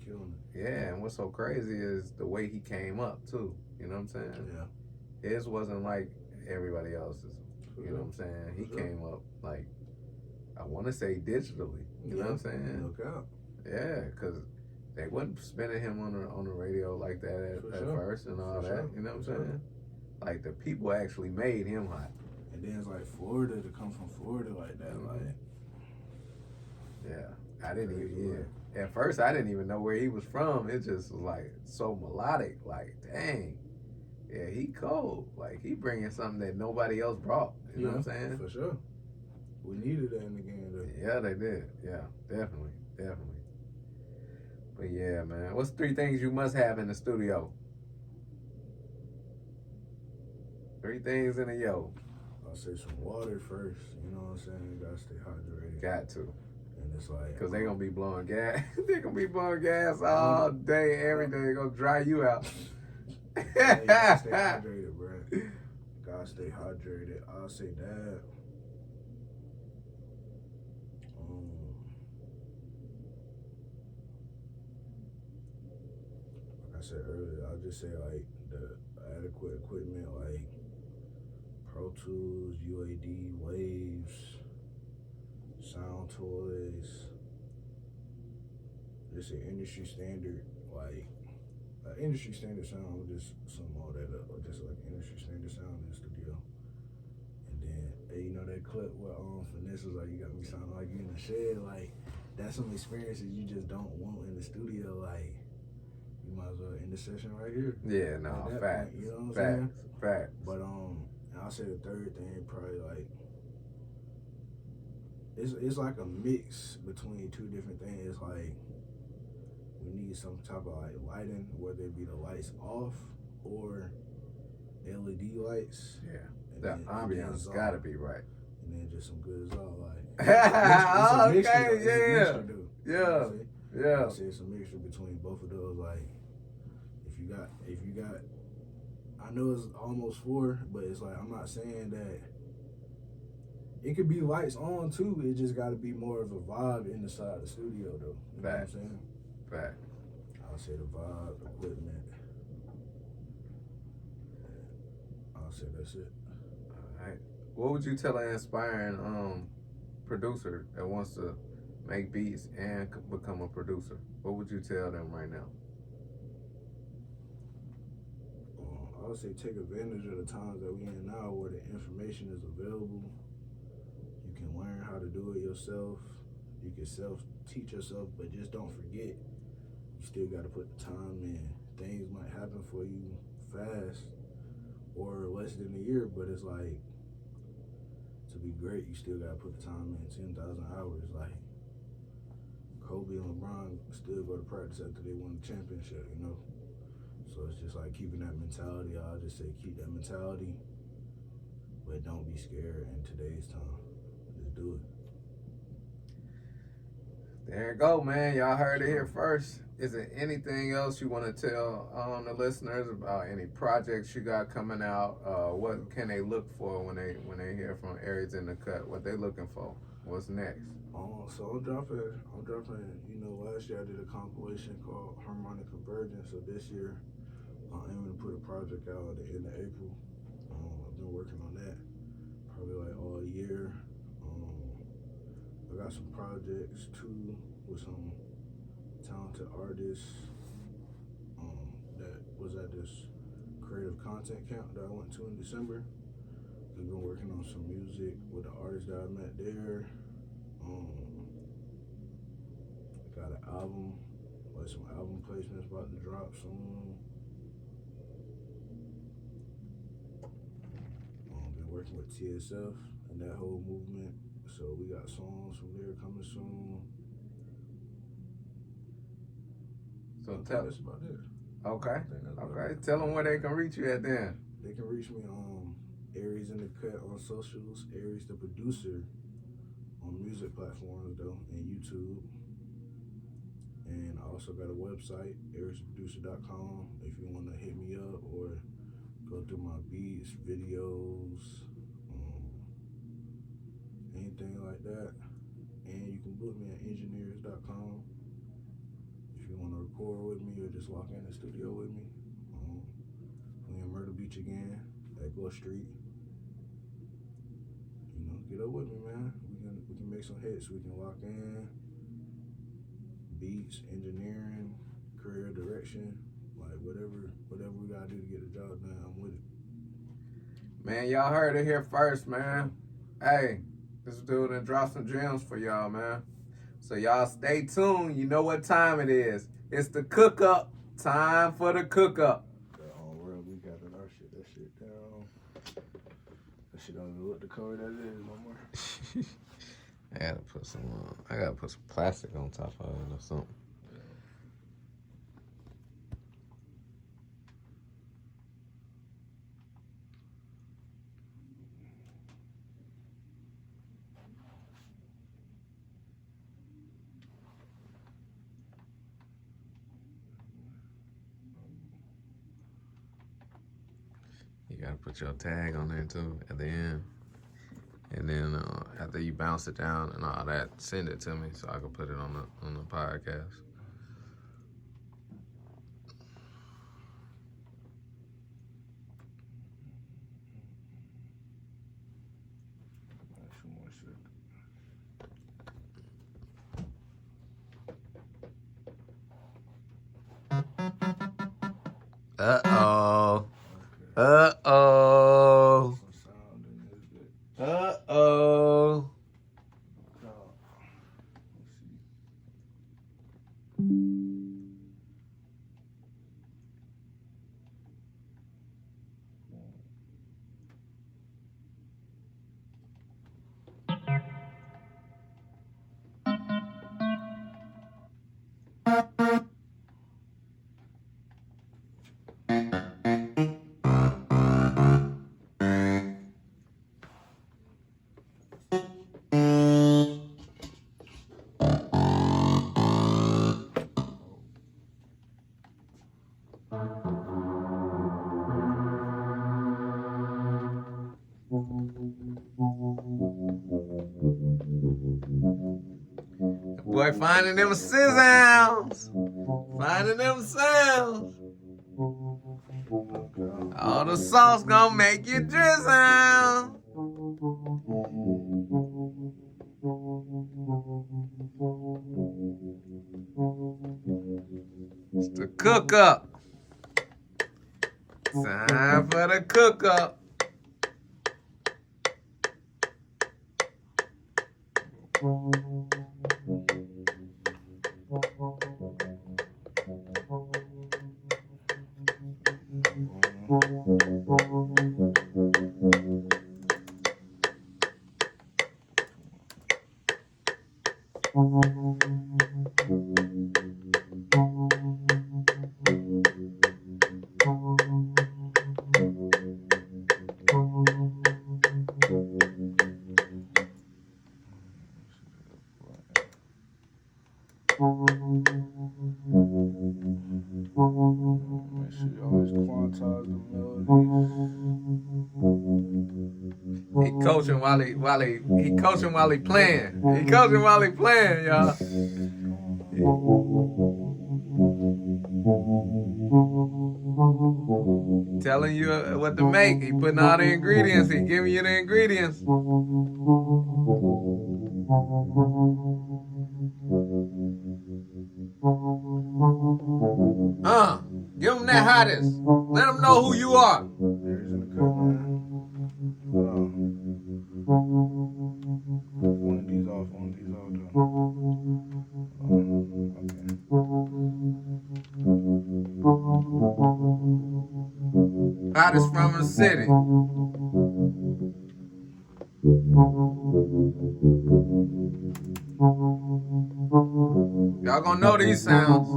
S1: killing it.
S2: Yeah, and what's so crazy is the way he came up too. You know what I'm saying?
S1: Yeah.
S2: His wasn't like everybody else's. You know what I'm saying? He came up like, I want to say digitally. You know what I'm saying?
S1: Look out.
S2: Yeah, because they wasn't spinning him on the radio like that at first and all that. You know what I'm saying? Like the people actually made him hot.
S1: And then it's like Florida, to come from Florida like that, like.
S2: Yeah, I didn't even. Yeah, at first I didn't even know where he was from. It just was like so melodic. Like, dang, yeah, he cold. Like he bringing something that nobody else brought. You know what I'm saying?
S1: For sure. We needed that in the game, though.
S2: Yeah, they did. Yeah, definitely. But yeah, man, what's 3 things you must have in the studio? 3 things in a yo.
S1: I'll say some water first. You know what I'm saying? You gotta stay hydrated.
S2: Got to.
S1: And it's like,
S2: because they're gonna be blowing gas. They're gonna be blowing gas all day, every day. They're gonna dry you out.
S1: You gotta stay hydrated, bro. Gotta stay hydrated. I'll say that. Like I said earlier, I'll just say like the adequate equipment, like Pro Tools, UAD, Waves, Sound Toys. Just an industry standard, like industry standard sound. I'll just sum all that up, or just like industry standard sound in the studio. And then, hey, you know that clip where Finesse was like, "You got me sounding like you in the shed." Like, that's some experiences you just don't want in the studio. Like, you might as well end the session right here.
S2: Yeah, no, facts.
S1: Point, you know what I'm saying?
S2: Facts.
S1: But I'll say the third thing probably like it's like a mix between 2 different things. Like, we need some type of like lighting, whether it be the lights off or LED lights.
S2: Yeah, the ambiance gotta be right.
S1: And then just some good all like.
S2: Okay, yeah.
S1: I say it's a mixture between both of those. Like, if you got, I know it's almost 4, but it's like, I'm not saying that. It could be lights on too. It just got to be more of a vibe inside the studio, though. You know what I'm saying?
S2: Fact.
S1: I'll say the vibe, equipment. I'll say that's it.
S2: All right. What would you tell an aspiring producer that wants to make beats and become a producer? What would you tell them right now?
S1: I would say take advantage of the times that we're in now, where the information is available. You can learn how to do it yourself. You can self-teach yourself, but just don't forget, you still got to put the time in. Things might happen for you fast or less than a year, but it's like, to be great, you still got to put the time in. 10,000 hours. Like, Kobe and LeBron still go to practice after they won the championship, you know? So it's just like keeping that mentality. I'll just say keep that mentality, but don't be scared in today's time. Just do it.
S2: There you go, man. Y'all heard it here first. Is there anything else you want to tell the listeners about any projects you got coming out? What can they look for when they hear from Aries in the Cut? What they looking for? What's next?
S1: So I'm dropping. You know, last year I did a compilation called Harmonic Convergence. So this year I'm aiming to put a project out at the end of April. I've been working on that probably like all year. I got some projects too with some talented artists that was at this creative content camp that I went to in December. We've been working on some music with the artists that I met there. Got an album, like some album placements about to drop soon. working with TSF and that whole movement. So we got songs from there coming soon.
S2: So tell
S1: us about it.
S2: Okay. Tell them where they can reach you at then.
S1: They can reach me on Aries in the Cut on socials, AriesTheProducer on music platforms though, and YouTube. And I also got a website, AriesTheProducer.com, if you want to hit me up or go through my beats, videos, anything like that. And you can book me at engineers.com if you want to record with me or just walk in the studio with me. We in Myrtle Beach again, at Gulf Street. You know, get up with me, man. We can make some hits. We can lock in beats, engineering, career direction, like whatever we gotta do to get the job done. I'm with it.
S2: Man, y'all heard it here first, man. Hey, this dude done dropped some gems for y'all, man. So y'all stay tuned. You know what time it is. It's the cook up. Time for the cook up.
S1: We got that shit down. That shit don't know what the color that is no more.
S2: I gotta put some plastic on top of it or something. You gotta put your tag on there too at the end. And then after you bounce it down and all that, send it to me so I can put it on the podcast. Uh-oh. Uh-oh. Uh-oh. Boy, finding them sounds. Finding them sounds. All the sauce gonna make you drizzle. It's the cook up. Time for the cook up.
S1: Make sure you always quantize the melody.
S2: He coaching while he playing. He coaching while he playing, y'all. Telling you what to make. He putting all the ingredients. He giving you the ingredients. Give him that hottest. Let him know who you are.
S1: Aries in the cut, man. One of these off though.
S2: Hottest from the city. Y'all gonna know these sounds.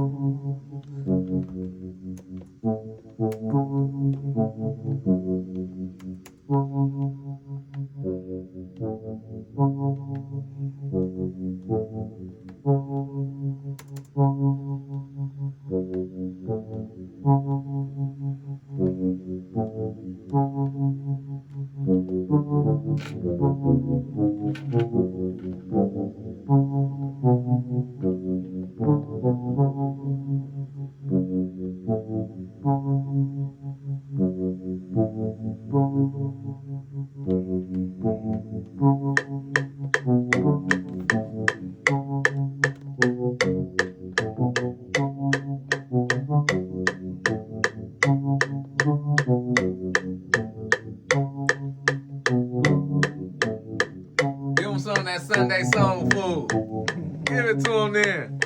S2: Give him some of that Sunday soul food. Give it to him then.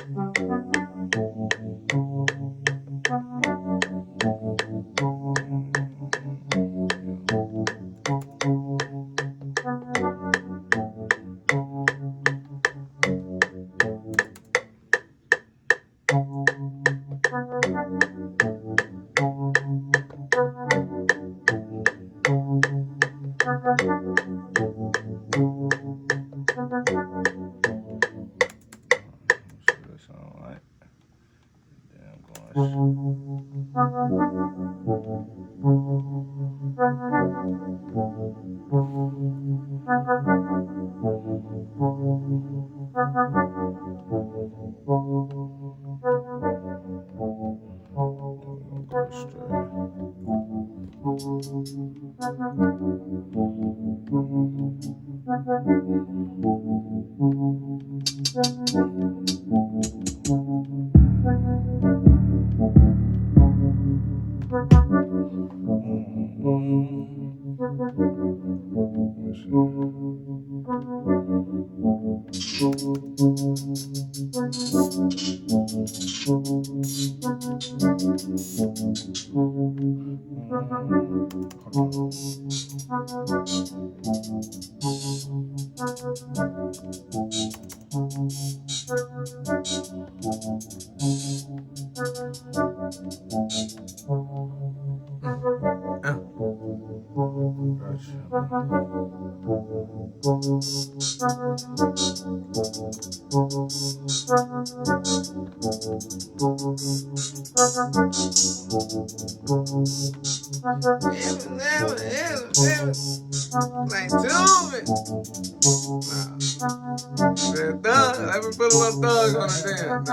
S2: Like, tell me. Let me put a little thug on it then.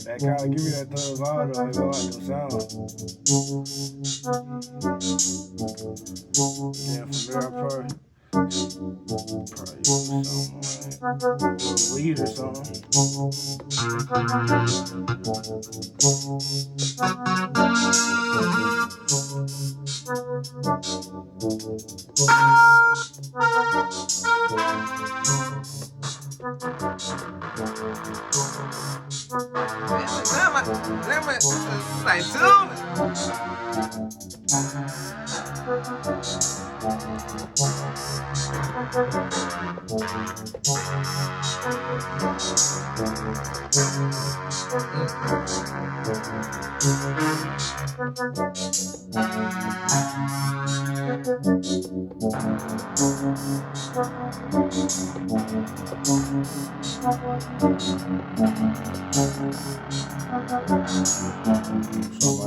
S1: That kind of give me that thug vibe though. I don't like them sounds. Yeah, from there I probably use something like a little weed or something.
S2: Like, tell me.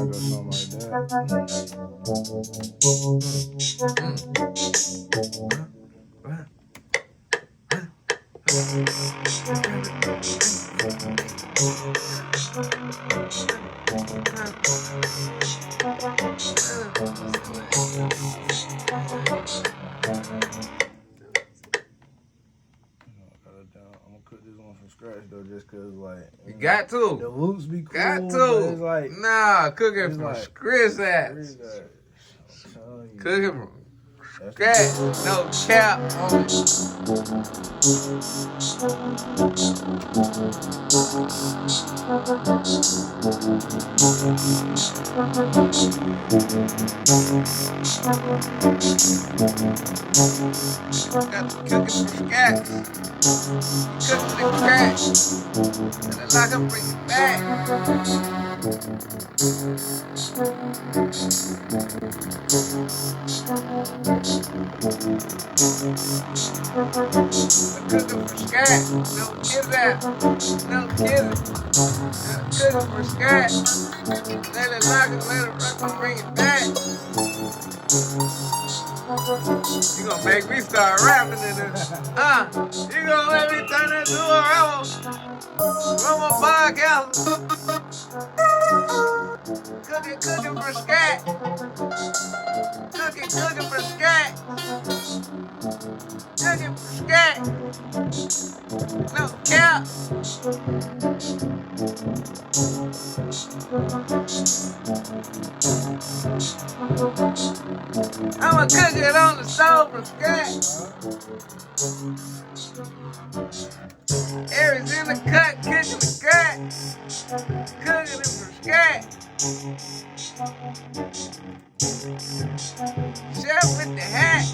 S1: Something like that. I'm gonna cook this one from scratch though, just cause like
S2: you got to.
S1: The loops be cool.
S2: Got to.
S1: It's like,
S2: nah, cook it from
S1: like,
S2: scratch. Cook it from scratch, no cap on it. Got the cooking from scratch. Cooking the crack. And then I can bring it back. Cooking from scratch. No kidding that. No kidding. Cooking from scratch. Let it lock it, let it rock and bring it back. You gonna make me start rapping in this. You gonna let me turn this to a Romo podcast. Cooking from scratch. Cooking from scratch. Cooking from scratch. No cap. I'ma cook it on the stove from scratch. Aries in the cut, cooking the scratch. Cooking it from scratch. Chef with the hat.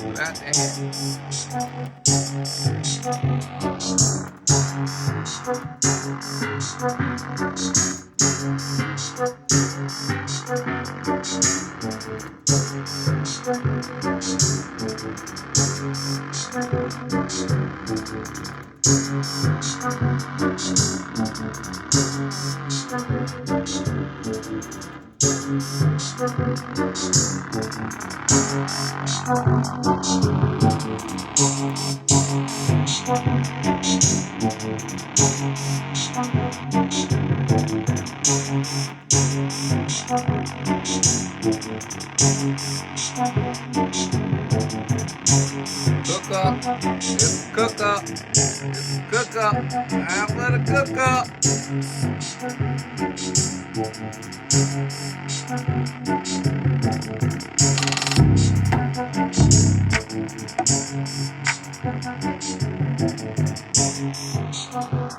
S2: Without the hat. Cook up. It's cook up. I'm gonna cook up.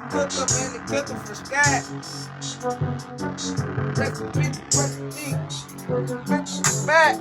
S2: Cook up in the cooking for scratch. Take the meat, put the meat back.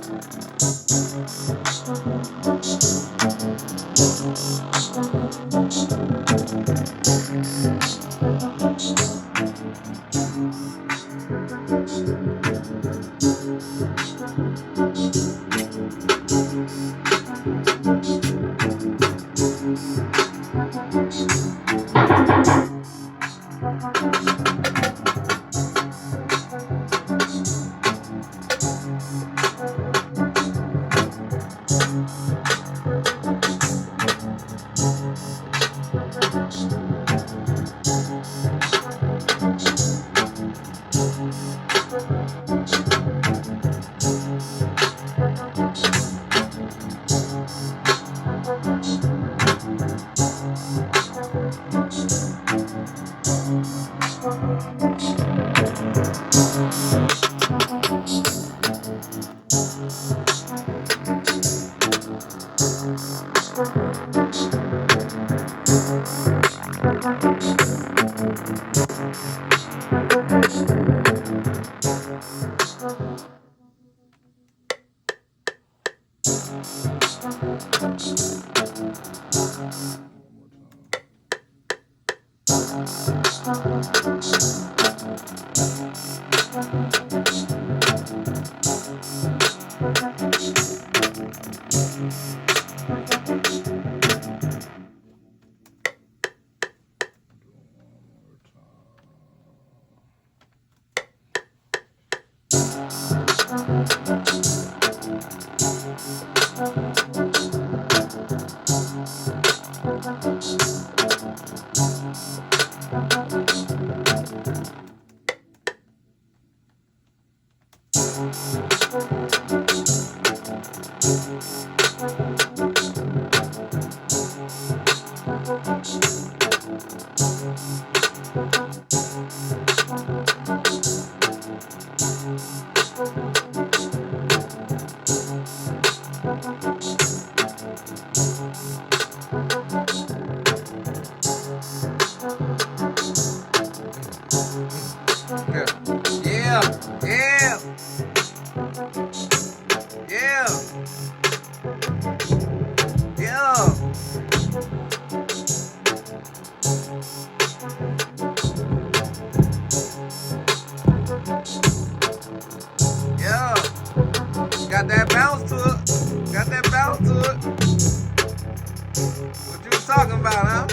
S2: Yeah. Got that bounce to it. Got that bounce to it. What you was talking about, huh?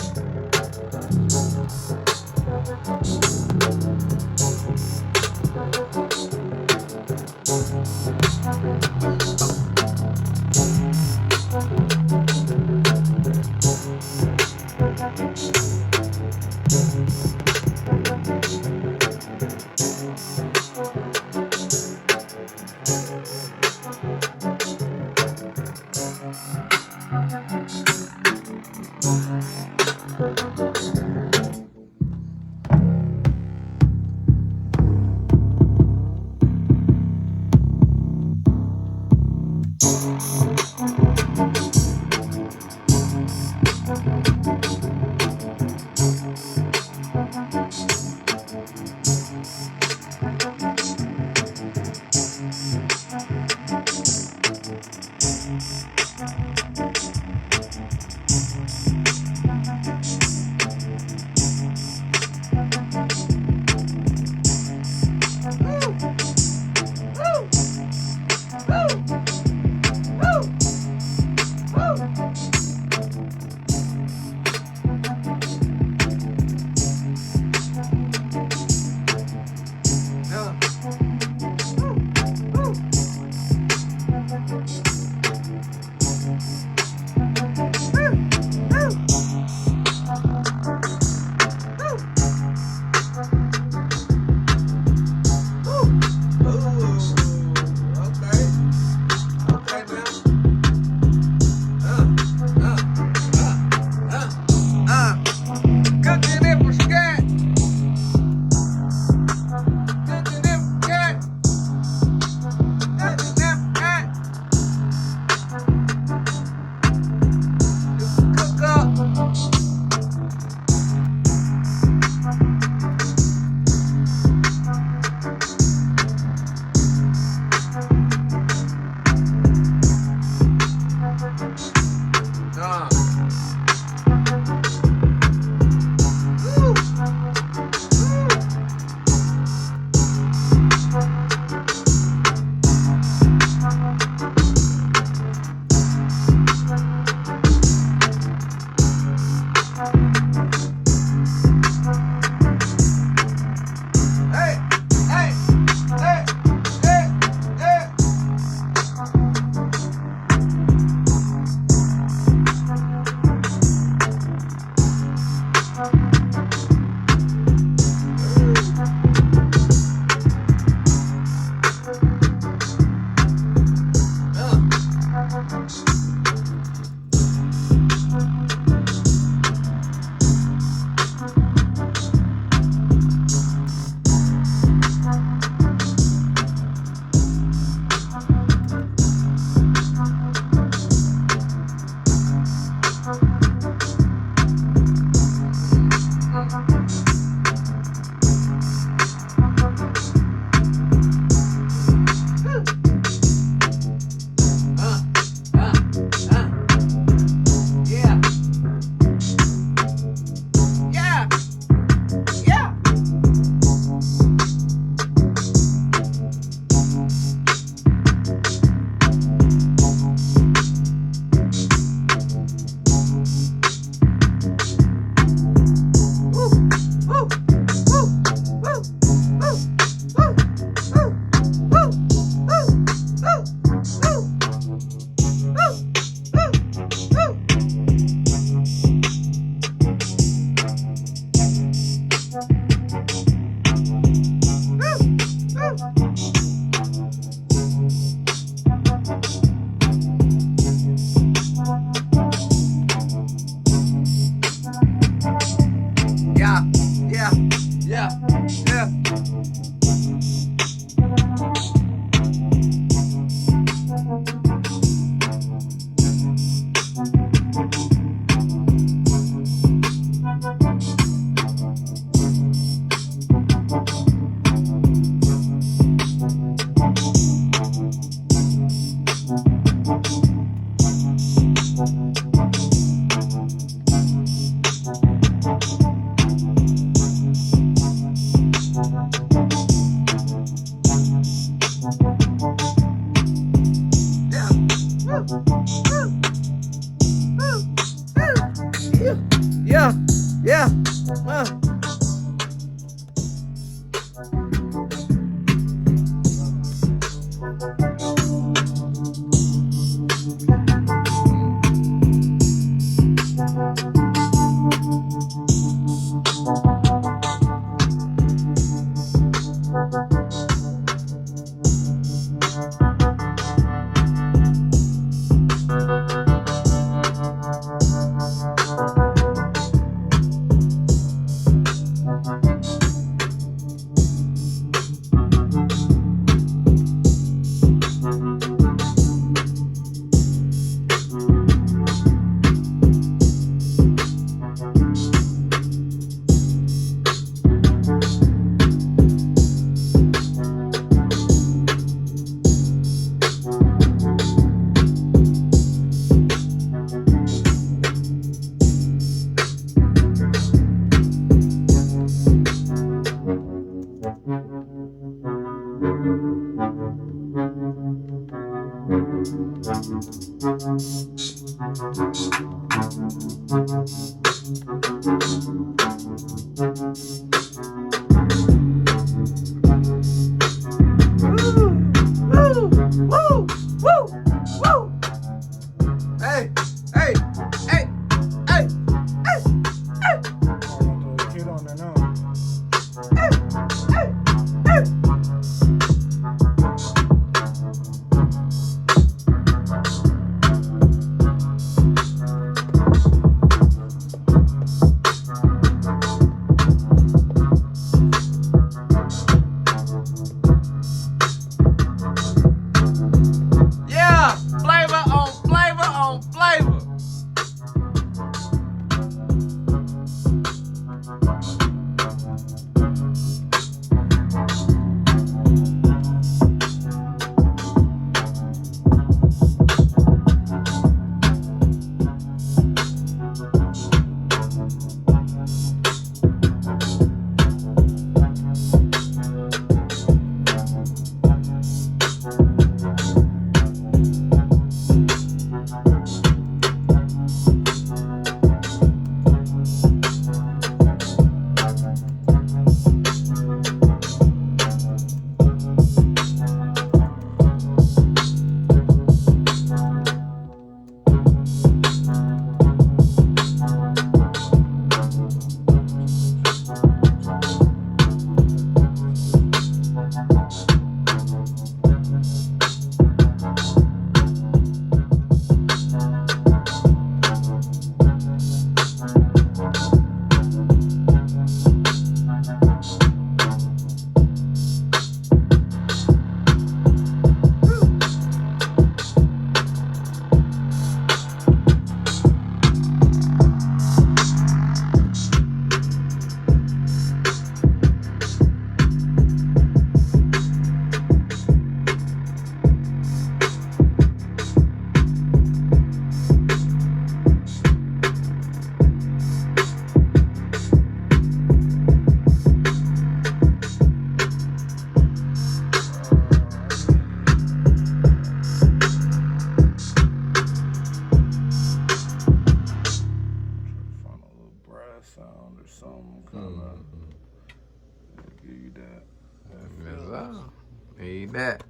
S2: Need that.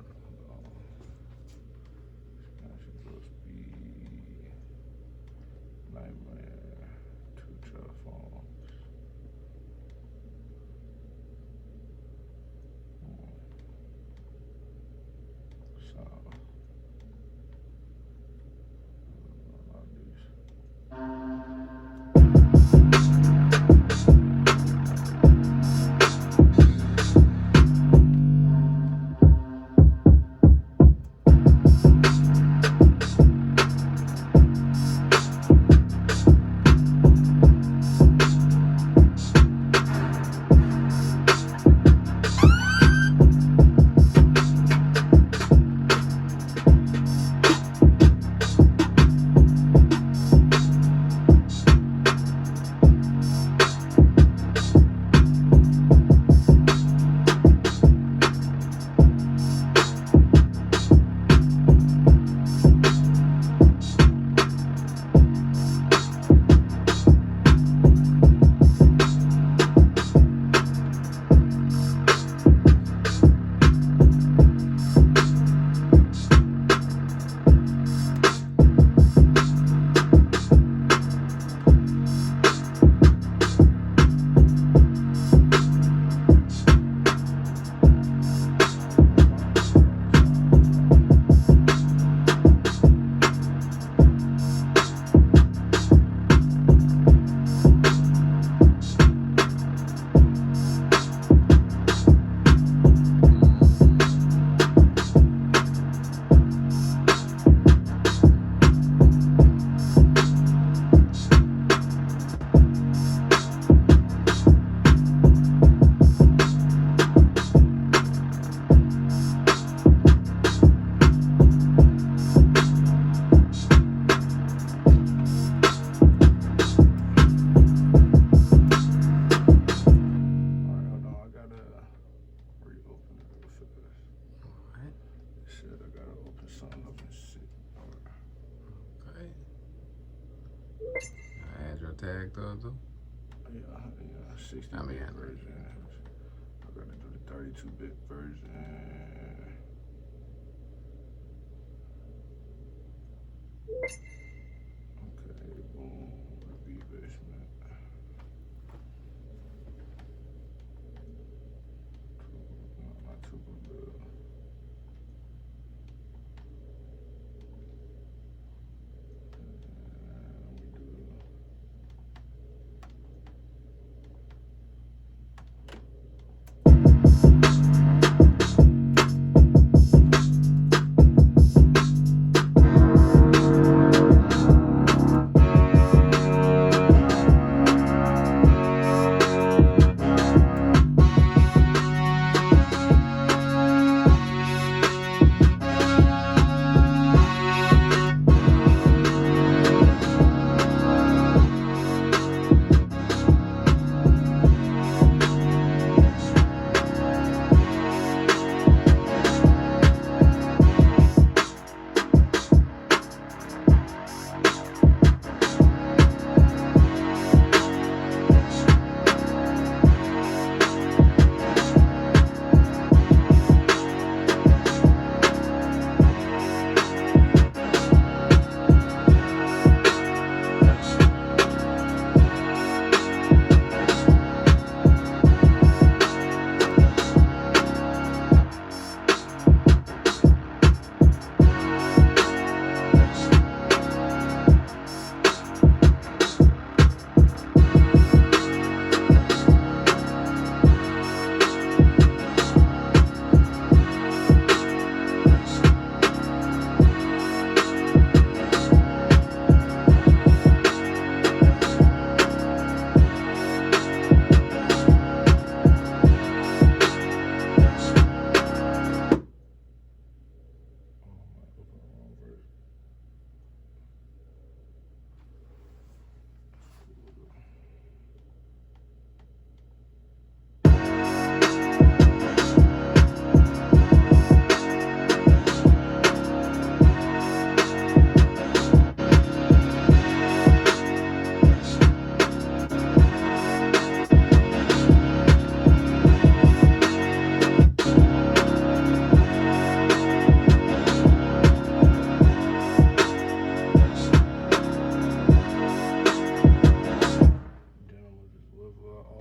S1: 60-bit version. I gotta do the 32-bit version. Okay, boom, repeat basement. Not super good.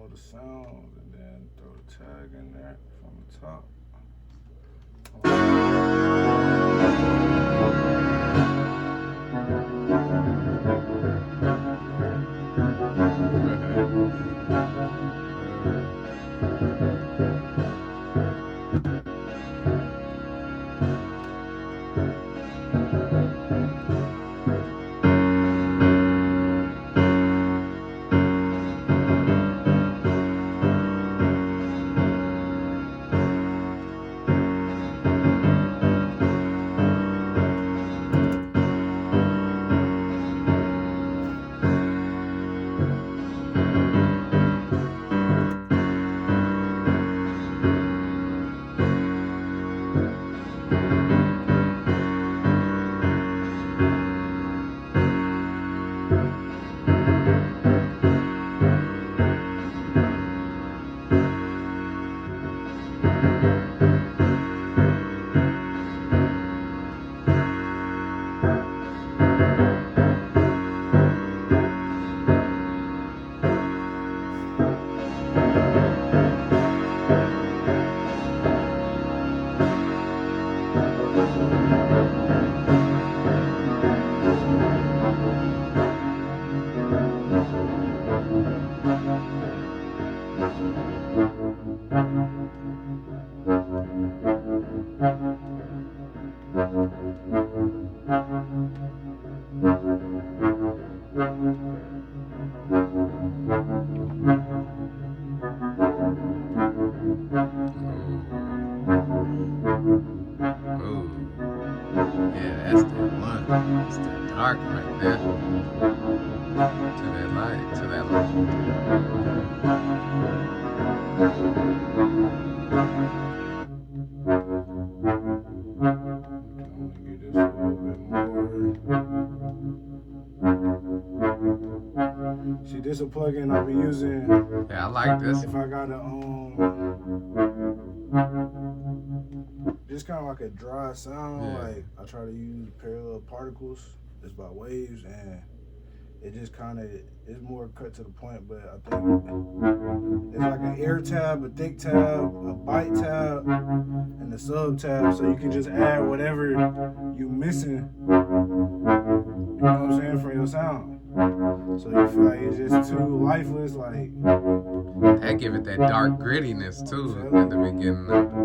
S1: The sounds and then throw the tag in there from the top.
S2: dark right there. To that light, to that light.
S1: Get this a little bit more. See, this a plugin I've been using.
S2: Yeah, I like this.
S1: If I got a just kind of like a dry sound.
S2: Yeah.
S1: Like I try to use parallel particles. It's by waves, and it just kind of it's more cut to the point. But I think it's like an air tab, a thick tab, a bite tab, and a sub tab. So you can just add whatever you missing. You know what I'm saying, from your sound. So you feel like it's just too lifeless, like
S2: That give it that dark grittiness too in the beginning of it.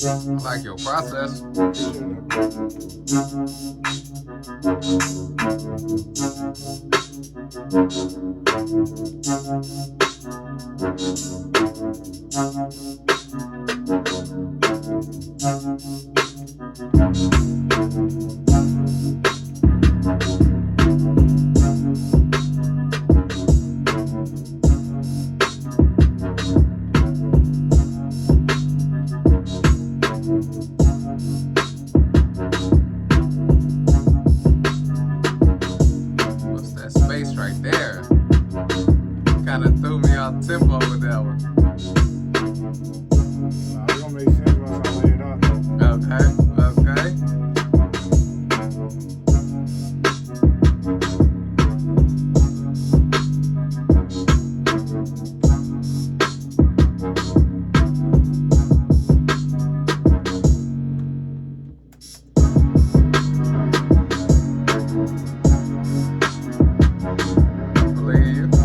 S2: I like your process. What's that space right there? Kind of threw me off tempo with that one.
S1: It's gonna make sense once I lay it out.
S2: Okay.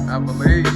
S2: I believe you.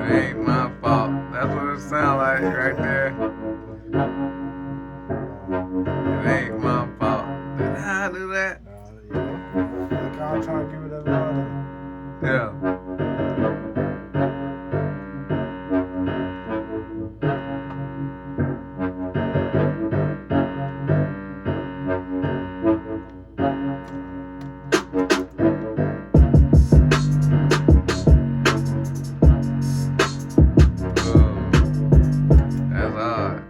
S2: It ain't my fault. That's what it sound like right there. It ain't my fault. Did I do that?
S1: Like I'm trying to give it a vibe.
S2: Yeah. That's hard.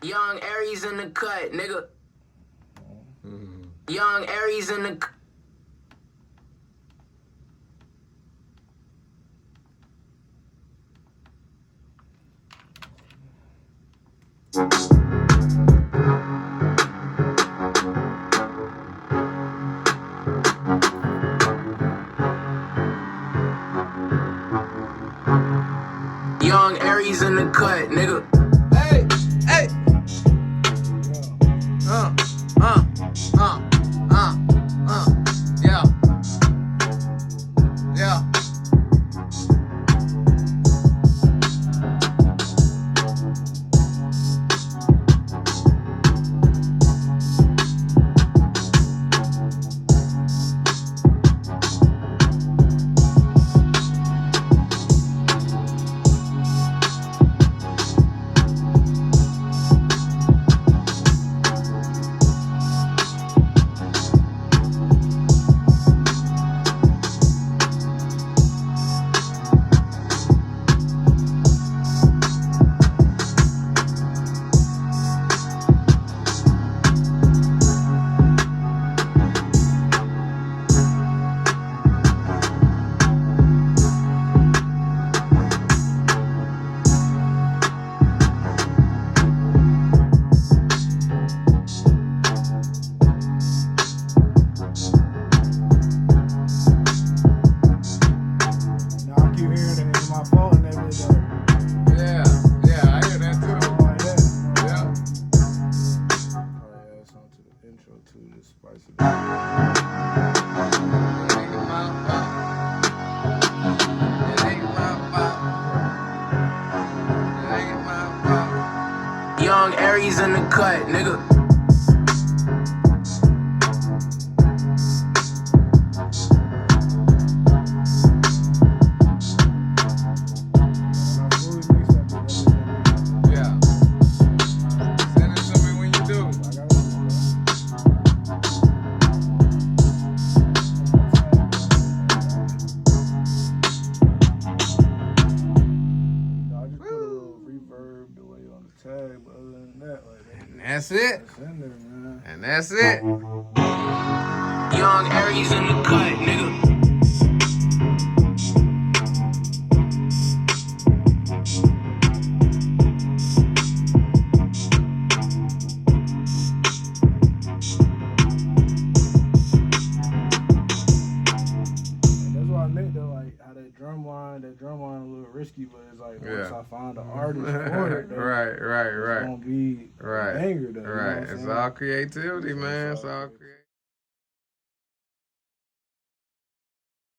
S3: Young Aries in the cut, nigga. Young Aries in the cut. Young Aries in the cut, nigga.
S2: Hey, hey. Yeah. Yeah.
S3: Young Aries in the cut, nigga.
S2: Yeah. Send it to me when you do.
S1: Tag, but other than that, like,
S2: And that's it.
S1: that's in there, man.
S2: And that's it.
S3: Young Aries in the cut, nigga.
S1: And that's why I make like how that drum line a little risky, but it's like once I find an artist for it,
S2: Right.
S1: it's gonna be a banger though.
S2: Right.
S1: You know what I'm
S2: It's
S1: saying?
S2: all creativity, man.
S1: It's
S2: It's
S1: all
S2: all
S1: creativity.
S2: creativity.